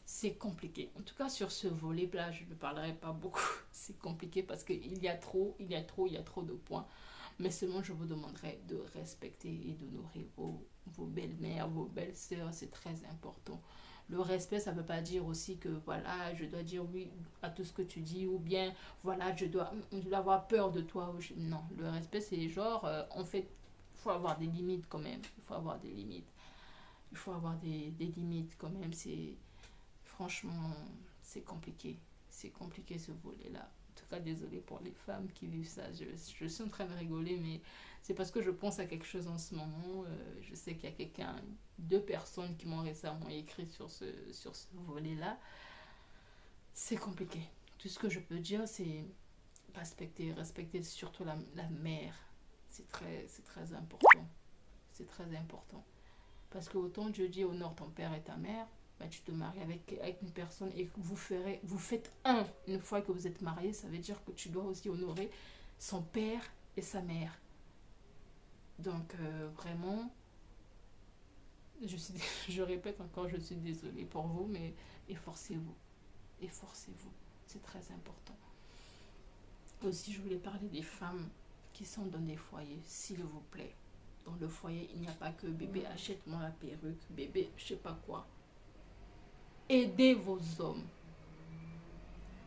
C'est compliqué. En tout cas, sur ce volet-là, je ne parlerai pas beaucoup. C'est compliqué parce qu'il y a trop, il y a trop de points. Mais seulement, je vous demanderai de respecter et d'honorer vos belles-mères, vos belles-sœurs. C'est très important. Le respect, ça ne veut pas dire aussi que, voilà, je dois dire oui à tout ce que tu dis, ou bien, voilà, je dois avoir peur de toi. Non, le respect, c'est genre, en fait, il faut avoir des limites quand même. Il faut avoir des limites. Il faut avoir des limites quand même. Franchement, c'est compliqué. C'est compliqué ce volet-là. En tout cas, désolé pour les femmes qui vivent ça. Je suis en train de rigoler, mais c'est parce que je pense à quelque chose en ce moment. Je sais qu'il y a deux personnes qui m'ont récemment écrit sur ce volet-là. C'est compliqué. Tout ce que je peux dire, c'est respecter surtout la mère. C'est très important. C'est très important. Parce que autant Dieu dit honore ton père et ta mère, bah, tu te maries avec une personne et que vous faites une fois que vous êtes mariés, ça veut dire que tu dois aussi honorer son père et sa mère. Donc vraiment, je répète encore, je suis désolée pour vous, mais efforcez-vous. Efforcez-vous. C'est très important. Aussi, je voulais parler des femmes qui sont dans des foyers, s'il vous plaît. Dans le foyer, il n'y a pas que bébé achète-moi la perruque, bébé je sais pas quoi. Aidez vos hommes.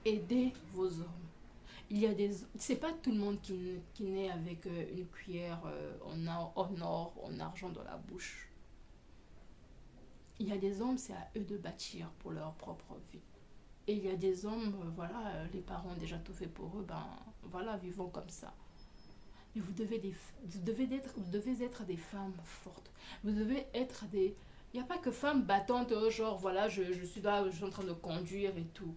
Aidez vos hommes. C'est pas tout le monde qui naît avec une cuillère en or, en argent dans la bouche. Il y a des hommes, c'est à eux de bâtir pour leur propre vie. Et il y a des hommes, voilà, les parents ont déjà tout fait pour eux, ben voilà, vivons comme ça. Mais vous devez être des femmes fortes. Vous devez être des... Il n'y a pas que femmes battantes, genre voilà, je suis là, je suis en train de conduire et tout.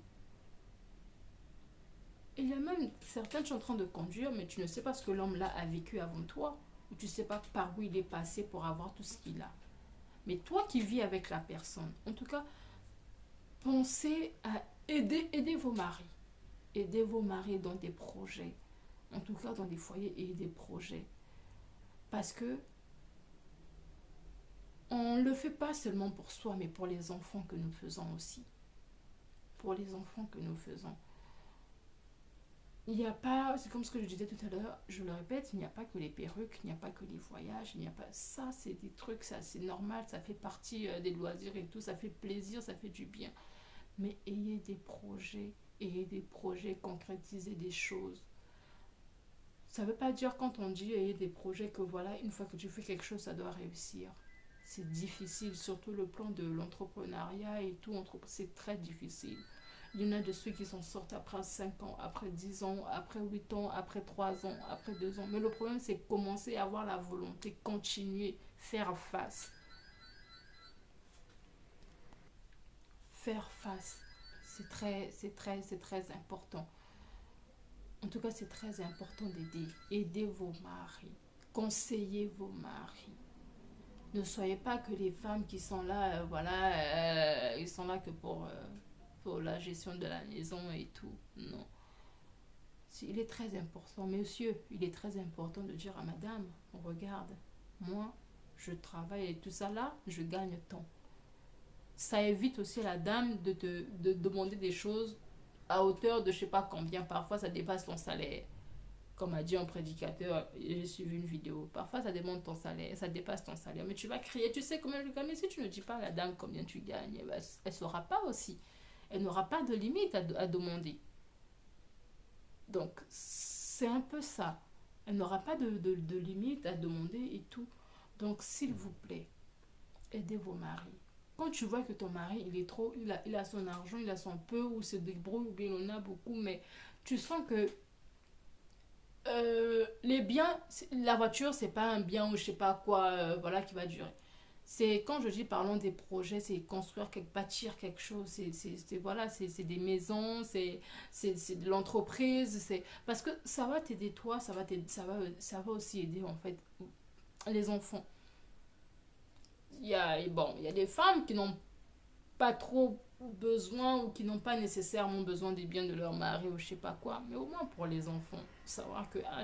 Il y a même certaines qui sont en train de conduire, mais tu ne sais pas ce que l'homme là a vécu avant toi. Ou tu ne sais pas par où il est passé pour avoir tout ce qu'il a. Mais toi qui vis avec la personne, en tout cas, pensez à aider vos maris. Aidez vos maris dans des projets. En tout cas, dans des foyers et des projets. Parce que on ne le fait pas seulement pour soi, mais pour les enfants que nous faisons aussi. Pour les enfants que nous faisons. Il n'y a pas, c'est comme ce que je disais tout à l'heure, je le répète, il n'y a pas que les perruques, il n'y a pas que les voyages, il n'y a pas ça, c'est des trucs, ça c'est normal, ça fait partie des loisirs et tout, ça fait plaisir, ça fait du bien. Mais ayez des projets, concrétisez des choses. Ça ne veut pas dire quand on dit ayez des projets que voilà, une fois que tu fais quelque chose, ça doit réussir. C'est difficile, surtout le plan de l'entrepreneuriat et tout, c'est très difficile. Il y en a de ceux qui s'en sortent après 5 ans, après 10 ans, après 8 ans, après 3 ans, après 2 ans. Mais le problème, c'est commencer à avoir la volonté, continuer, faire face. Faire face. C'est très important. En tout cas, c'est très important d'aider. Aidez vos maris. Conseillez vos maris. Ne soyez pas que les femmes qui sont là, voilà, ils sont là que pour la gestion de la maison et tout. Non. Il est très important, monsieur, il est très important de dire à madame, regarde, moi, je travaille et tout ça là, je gagne tant. Ça évite aussi à la dame de demander des choses à hauteur de je sais pas combien. Parfois, ça dépasse ton salaire. Comme a dit un prédicateur, j'ai suivi une vidéo. Parfois, ça demande ton salaire, ça dépasse ton salaire. Mais tu vas crier, tu sais combien je gagne. Mais si tu ne dis pas à la dame combien tu gagnes, elle ne saura pas aussi. Elle n'aura pas de limite à demander. Donc, c'est un peu ça. Elle n'aura pas de limite à demander et tout. Donc, s'il vous plaît, aidez vos maris. Quand tu vois que ton mari, il a son argent, il a son peu, ou se débrouille, ou bien il en a beaucoup, mais tu sens que les biens, la voiture, c'est pas un bien ou je sais pas quoi, voilà, qui va durer. C'est quand je dis parlons des projets, c'est construire, bâtir quelque chose, voilà, c'est des maisons, c'est de l'entreprise, c'est parce que ça va t'aider toi, ça va aussi aider en fait les enfants. Il y a des femmes qui n'ont pas trop besoin ou qui n'ont pas nécessairement besoin des biens de leur mari ou je sais pas quoi, mais au moins pour les enfants, savoir que ah,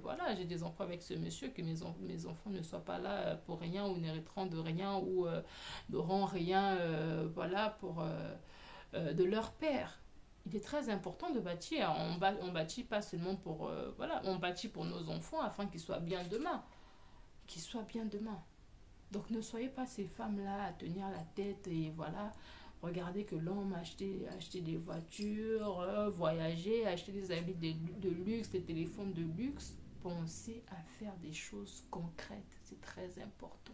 voilà, j'ai des enfants avec ce monsieur, que mes enfants ne soient pas là pour rien ou n'hériteront de rien ou n'auront rien voilà, de leur père. Il est très important de bâtir. On bâtit pas seulement pour voilà, on bâtit pour nos enfants afin qu'ils soient bien demain, qu'ils soient bien demain. Donc ne soyez pas ces femmes-là à tenir la tête et voilà, regardez que l'homme a acheté des voitures, voyager, acheter des habits de luxe, des téléphones de luxe. Pensez à faire des choses concrètes, c'est très important.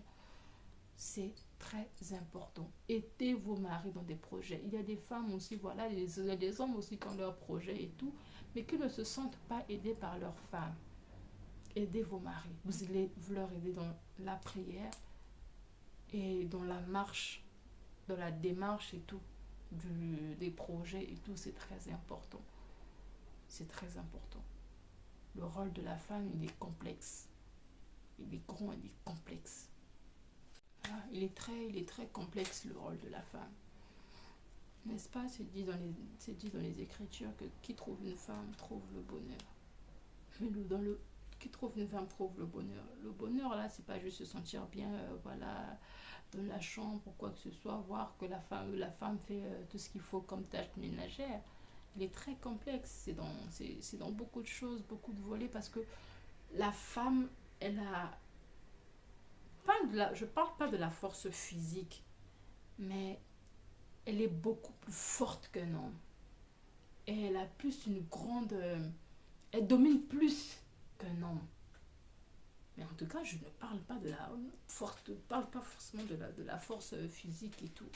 C'est très important. Aidez vos maris dans des projets. Il y a des femmes aussi, voilà, il y a des hommes aussi qui ont leurs projets et tout, mais qui ne se sentent pas aidés par leurs femmes. Aidez vos maris. Vous leur aidez dans la prière, et dans la marche, dans la démarche et tout, des projets et tout, c'est très important. C'est très important. Le rôle de la femme, il est complexe. Il est grand, il est complexe. Voilà, il est très complexe le rôle de la femme. N'est-ce pas? C'est dit dans les Écritures que qui trouve une femme trouve le bonheur. Mais qui trouve une femme trouve le bonheur. Le bonheur, là, c'est pas juste se sentir bien, voilà, dans la chambre ou quoi que ce soit, voir que la femme fait tout ce qu'il faut comme tâche ménagère. Il est très complexe. C'est dans beaucoup de choses, beaucoup de volets, parce que la femme, elle a je parle pas de la force physique, mais elle est beaucoup plus forte qu'un homme. Et elle a plus une grande... elle domine plus qu'un homme. Mais en tout cas, je ne parle pas de la forte, parle pas forcément de la force physique et tout.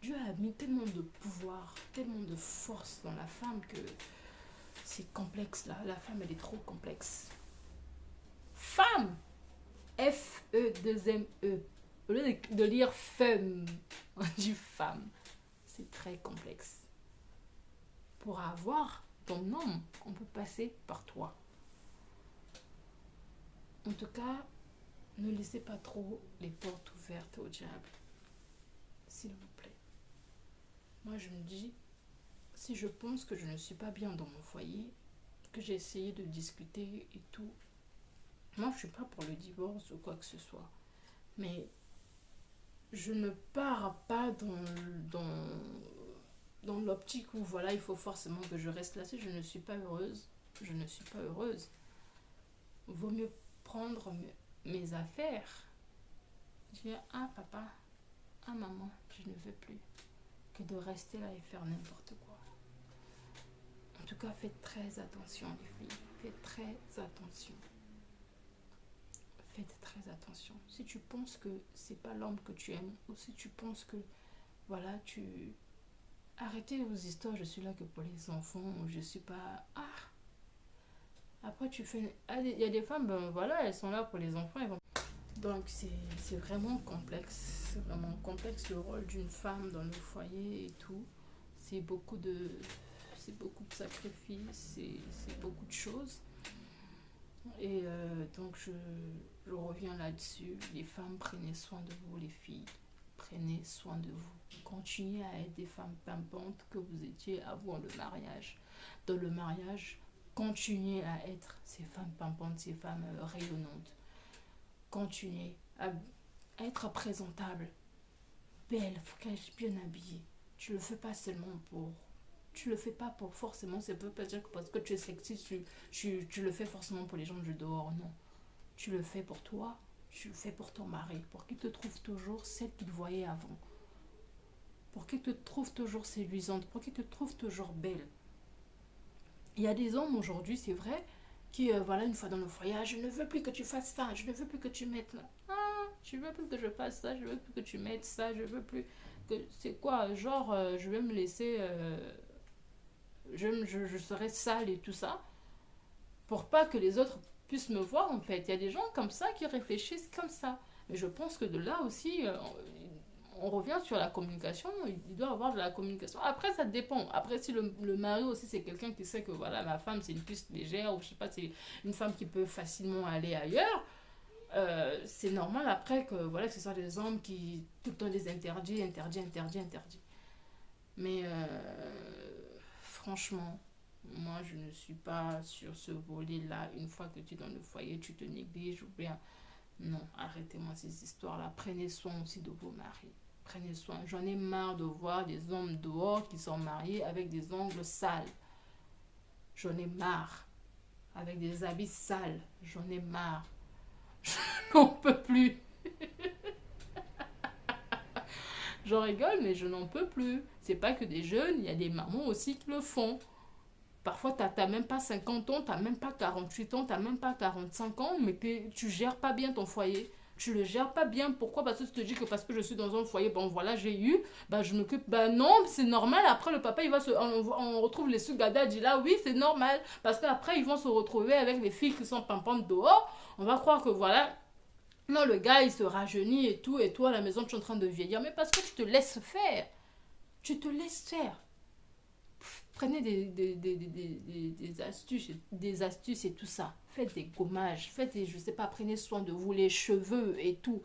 Dieu a mis tellement de pouvoir, tellement de force dans la femme que c'est complexe là. La femme, elle est trop complexe. Femme! F-E-2-M-E. Au lieu de lire femme, on dit femme. C'est très complexe. Pour avoir ton homme, on peut passer par toi. En tout cas, ne laissez pas trop les portes ouvertes au diable. S'il vous plaît. Moi, je me dis, si je pense que je ne suis pas bien dans mon foyer, que j'ai essayé de discuter et tout, moi, je ne suis pas pour le divorce ou quoi que ce soit. Mais je ne pars pas dans l'optique où, voilà, il faut forcément que je reste là. Si je ne suis pas heureuse, je ne suis pas heureuse. Vaut mieux prendre mes affaires. Dire, ah papa, ah maman, je ne veux plus. Que de rester là et faire n'importe quoi. En tout cas, faites très attention les filles. Faites très attention. Faites très attention. Si tu penses que c'est pas l'homme que tu aimes, ou si tu penses que, voilà, arrêtez vos histoires, je suis là que pour les enfants, je suis pas... Ah. Après, tu fais... Il y a des femmes, ben voilà, elles sont là pour les enfants. Donc, c'est vraiment complexe. C'est vraiment complexe le rôle d'une femme dans le foyer et tout. C'est beaucoup de sacrifices, c'est beaucoup de choses. Et donc, je reviens là-dessus. Les femmes, prenez soin de vous, les filles. Prenez soin de vous. Continuez à être des femmes pimpantes que vous étiez avant le mariage. Dans le mariage, continuez à être ces femmes pimpantes, ces femmes rayonnantes. Continuez à être présentable, belle, fraîche, bien habillée. Tu le fais pas seulement pour... Tu le fais pas pour forcément, ça peut pas dire que parce que tu es sexy, tu le fais forcément pour les gens du dehors, non. Tu le fais pour toi, tu le fais pour ton mari, pour qu'il te trouve toujours celle qu'il voyait avant. Pour qu'il te trouve toujours séduisante, pour qu'il te trouve toujours belle. Il y a des hommes aujourd'hui, c'est vrai, qui, voilà, une fois dans le foyer, je ne veux plus que tu fasses ça, je ne veux plus que tu mettes là. Ah, je ne veux plus que je fasse ça, je ne veux plus que tu mettes ça, je ne veux plus que... C'est quoi, genre, je vais me laisser... je serai sale et tout ça, pour pas que les autres puissent me voir, en fait. Il y a des gens comme ça qui réfléchissent comme ça. Mais je pense que de là aussi, on revient sur la communication. Il doit y avoir de la communication. Après, ça dépend. Après, si le mari aussi, c'est quelqu'un qui sait que, voilà, ma femme, c'est une piste légère, ou je sais pas, c'est une femme qui peut facilement aller ailleurs, C'est normal après que, voilà, que ce soit des hommes qui tout le temps les interdit. Mais franchement, moi je ne suis pas sur ce volet-là. Une fois que tu es dans le foyer, tu te négliges ou bien. Non, arrêtez-moi ces histoires-là. Prenez soin aussi de vos maris. Prenez soin. J'en ai marre de voir des hommes dehors qui sont mariés avec des ongles sales. J'en ai marre. Avec des habits sales. J'en ai marre. Je n'en peux plus. J'en rigole, mais je n'en peux plus. C'est pas que des jeunes, il y a des mamans aussi qui le font. Parfois, t'as même pas 50 ans, t'as même pas 48 ans, t'as même pas 45 ans, mais tu gères pas bien ton foyer. Tu le gères pas bien. Pourquoi? Parce que tu te dis que parce que je suis dans un foyer, bon voilà, j'ai eu, bah je m'occupe. Bah non, c'est normal. Après, le papa, il va se. On retrouve les sugadad, dit là, oui, c'est normal. Parce qu'après, ils vont se retrouver avec les filles qui sont pampantes dehors. On va croire que voilà. Non, le gars, il se rajeunit et tout, et toi, à la maison, tu es en train de vieillir. Mais parce que tu te laisses faire. Tu te laisses faire. Prenez des astuces et tout ça. Faites des gommages, faites des, je sais pas, prenez soin de vous, les cheveux et tout.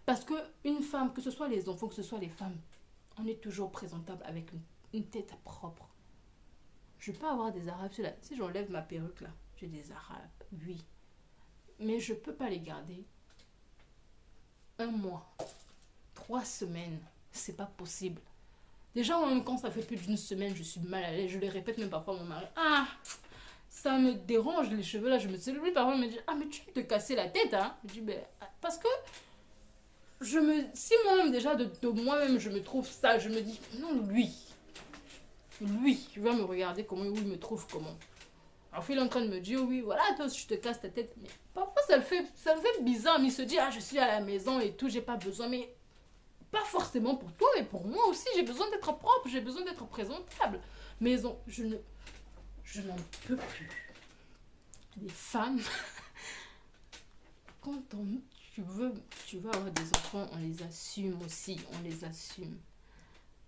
Parce que une femme, que ce soit les enfants, que ce soit les femmes, on est toujours présentable avec une tête propre. Je peux avoir des arabes, si j'enlève ma perruque là, j'ai des arabes, oui. Mais je peux pas les garder un mois, 3 semaines, c'est pas possible. Déjà, même quand ça fait plus d'une semaine, je suis mal à l'aise. Je le répète même parfois à mon mari. Ah, ça me dérange les cheveux là. Je me suis lui parfois il me dit ah mais tu peux te casser la tête hein. Je dis ben parce que si moi-même déjà de moi-même je me trouve ça, je me dis non lui, tu vas me regarder comment il me trouve comment. Alors il est en train de me dire oui voilà toi si je te casses ta tête mais parfois ça me fait bizarre mais il se dit ah je suis à la maison et tout j'ai pas besoin mais pas forcément pour toi, mais pour moi aussi, j'ai besoin d'être propre, j'ai besoin d'être présentable. Mais je n'en peux plus. Les femmes, quand tu veux avoir des enfants, on les assume aussi, on les assume.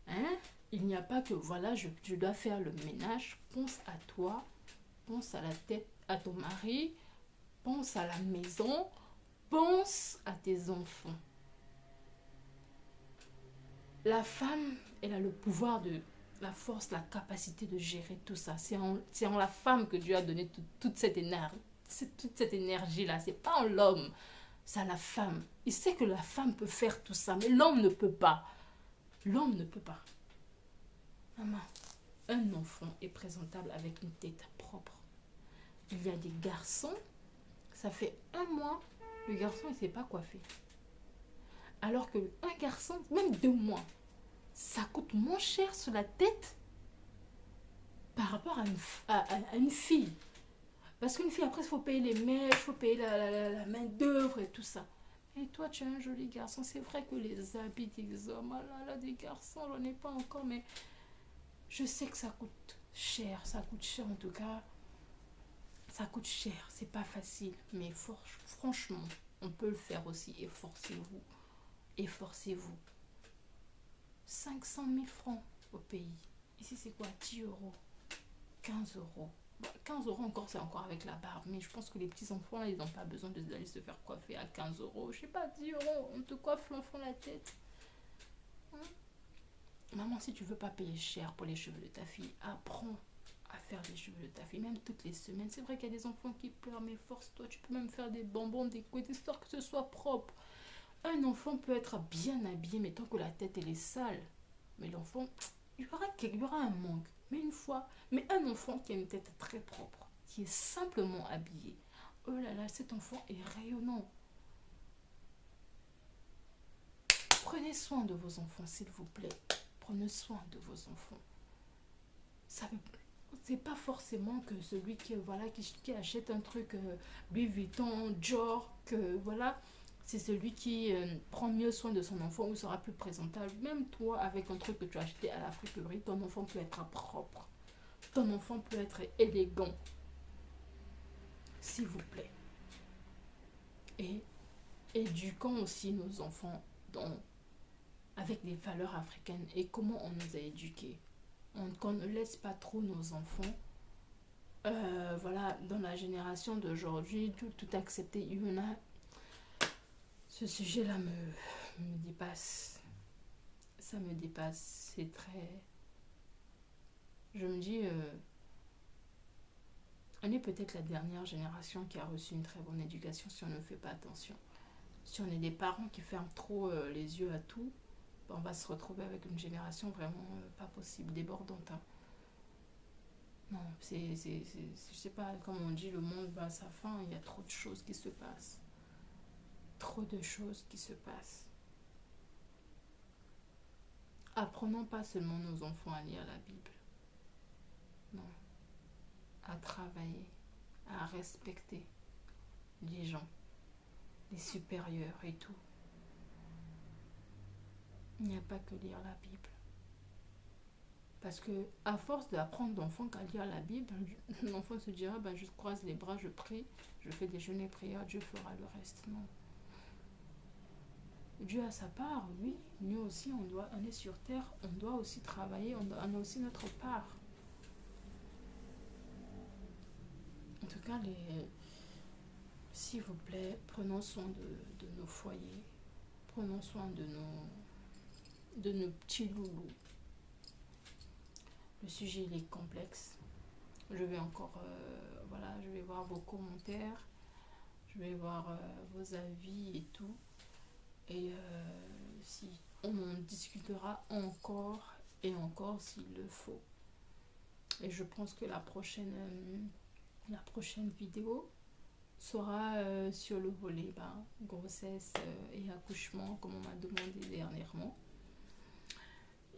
Hein? Il n'y a pas que, voilà, je dois faire le ménage, pense à toi, pense à la tête, à ton mari, pense à la maison, pense à tes enfants. La femme, elle a le pouvoir de la force, la capacité de gérer tout ça. C'est en la femme que Dieu a donné toute cette énergie. Toute cette énergie-là. C'est pas en l'homme. C'est à la femme. Il sait que la femme peut faire tout ça, mais l'homme ne peut pas. L'homme ne peut pas. Maman, un enfant est présentable avec une tête propre. Il y a des garçons, ça fait 1 mois, le garçon il ne s'est pas coiffé. Alors que un garçon, même 2 mois, ça coûte moins cher sur la tête par rapport à une fille. Parce qu'une fille, après, il faut payer les mèches, il faut payer la main-d'œuvre et tout ça. Et toi, tu es un joli garçon. C'est vrai que les habits des hommes, ah là, des garçons, j'en ai pas encore, mais je sais que ça coûte cher. Ça coûte cher en tout cas. Ça coûte cher, c'est pas facile. Mais franchement, on peut le faire aussi. Efforcez-vous. Efforcez-vous. 500 000 francs au pays. Ici, c'est quoi? 10 euros, 15 euros. Bon, 15 euros encore, c'est encore avec la barbe. Mais je pense que les petits-enfants, là, ils n'ont pas besoin d'aller se faire coiffer à 15 euros. Je sais pas, 10 euros, on te coiffe l'enfant la tête. Hein? Maman, si tu veux pas payer cher pour les cheveux de ta fille, apprends à faire les cheveux de ta fille, même toutes les semaines. C'est vrai qu'il y a des enfants qui pleurent, mais force-toi. Tu peux même faire des bonbons, des couettes, histoire que ce soit propre. Un enfant peut être bien habillé, mais tant que la tête elle est sale, mais l'enfant, il y aura un manque. Mais un enfant qui a une tête très propre, qui est simplement habillé, oh là là, cet enfant est rayonnant. Prenez soin de vos enfants, s'il vous plaît. Prenez soin de vos enfants. C'est pas forcément que celui qui achète un truc Louis Vuitton, Dior, que voilà. C'est celui qui prend mieux soin de son enfant ou sera plus présentable. Même toi, avec un truc que tu as acheté à la friperie, ton enfant peut être propre. Ton enfant peut être élégant. S'il vous plaît. Et éduquons aussi nos enfants avec des valeurs africaines. Et comment on nous a éduqués. Qu'on ne laisse pas trop nos enfants. Voilà, dans la génération d'aujourd'hui, tout accepter. Il y en a Ce sujet-là me dépasse. Ça me dépasse. C'est très... Je me dis, on est peut-être la dernière génération qui a reçu une très bonne éducation si on ne fait pas attention. Si on est des parents qui ferment trop les yeux à tout, on va se retrouver avec une génération vraiment pas possible, débordante. Hein. Non, je sais pas, comme on dit, le monde va à sa fin, il y a trop de choses qui se passent. Trop de choses qui se passent. Apprenons pas seulement nos enfants à lire la Bible, non, à travailler, à respecter les gens, les supérieurs et tout. Il n'y a pas que lire la Bible. Parce que à force d'apprendre l'enfant qu'à lire la Bible, l'enfant se dira, ben, je croise les bras, je prie, je fais des jeûnes et prières, Dieu fera le reste. Non. Dieu a sa part, oui. Nous aussi, on est sur terre, on doit aussi travailler, on a aussi notre part. En tout cas, s'il vous plaît, prenons soin de nos foyers, prenons soin de nos petits loulous. Le sujet il est complexe. Je vais encore, voilà, je vais voir vos commentaires, je vais voir vos avis et tout. Et si on en discutera encore et encore s'il le faut. Et je pense que la prochaine vidéo sera sur le volet grossesse et accouchement, comme on m'a demandé dernièrement.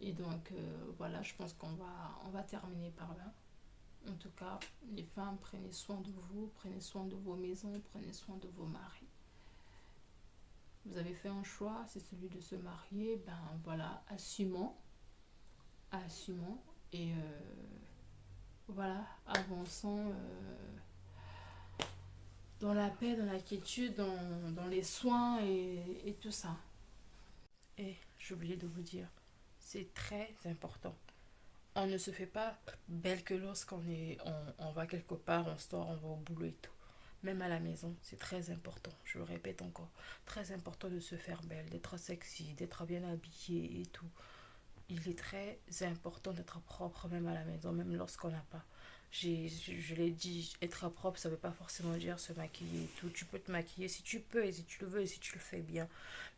Et donc voilà, je pense qu'on va terminer par là. En tout cas, les femmes, prenez soin de vous, prenez soin de vos maisons, prenez soin de vos maris. Vous avez fait un choix, c'est celui de se marier, ben voilà, assumons. Et voilà, avançons dans la paix, dans la quiétude, dans les soins et tout ça. Et j'ai oublié de vous dire, c'est très important. On ne se fait pas belle que lorsqu'on on va quelque part, on sort, on va au boulot et tout. Même à la maison, c'est très important. Je le répète encore. Très important de se faire belle, d'être sexy, d'être bien habillée et tout. Il est très important d'être propre même à la maison, même lorsqu'on n'a pas. Je l'ai dit, être propre, ça ne veut pas forcément dire se maquiller et tout. Tu peux te maquiller si tu peux et si tu le veux et si tu le fais bien.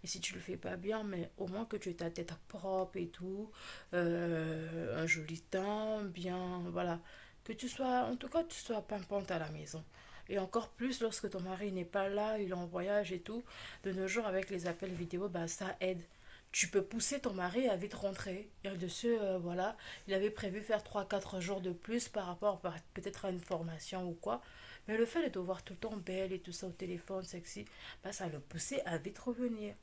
Mais si tu le fais pas bien, mais au moins que tu aies ta tête propre et tout, un joli teint, bien, voilà. Que tu sois, en tout cas, tu sois pimpante à la maison. Et encore plus lorsque ton mari n'est pas là, il est en voyage et tout. De nos jours, avec les appels vidéo, bah, ça aide. Tu peux pousser ton mari à vite rentrer. Et dessus, voilà, il avait prévu faire 3 4 jours de plus par rapport peut-être à une formation ou quoi. Mais le fait de te voir tout le temps belle et tout ça au téléphone, sexy, bah, ça va le pousser à vite revenir.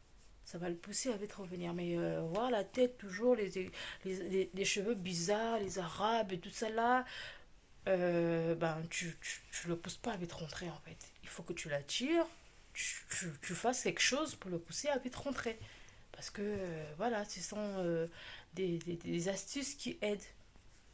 Ça va le pousser à vite revenir. Mais voir la tête toujours, les cheveux bizarres, les arabes et tout ça là, ben, tu le pousses pas à vite rentrer en fait. Il faut que tu l'attires, tu fasses quelque chose pour le pousser à vite rentrer. Parce que voilà, ce sont des astuces qui aident.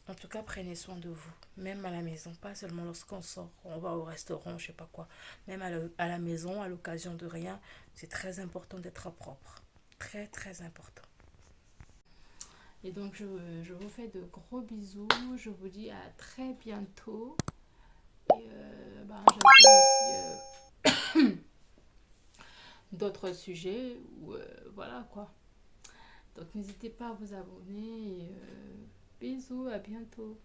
En tout cas, prenez soin de vous, même à la maison, pas seulement lorsqu'on sort, on va au restaurant, je sais pas quoi. Même à la maison, à l'occasion de rien, c'est très important d'être propre. Très, très important. Et donc, je vous fais de gros bisous. Je vous dis à très bientôt. Et j'attends aussi d'autres sujets. Voilà quoi. Donc, n'hésitez pas à vous abonner. Et, bisous, à bientôt.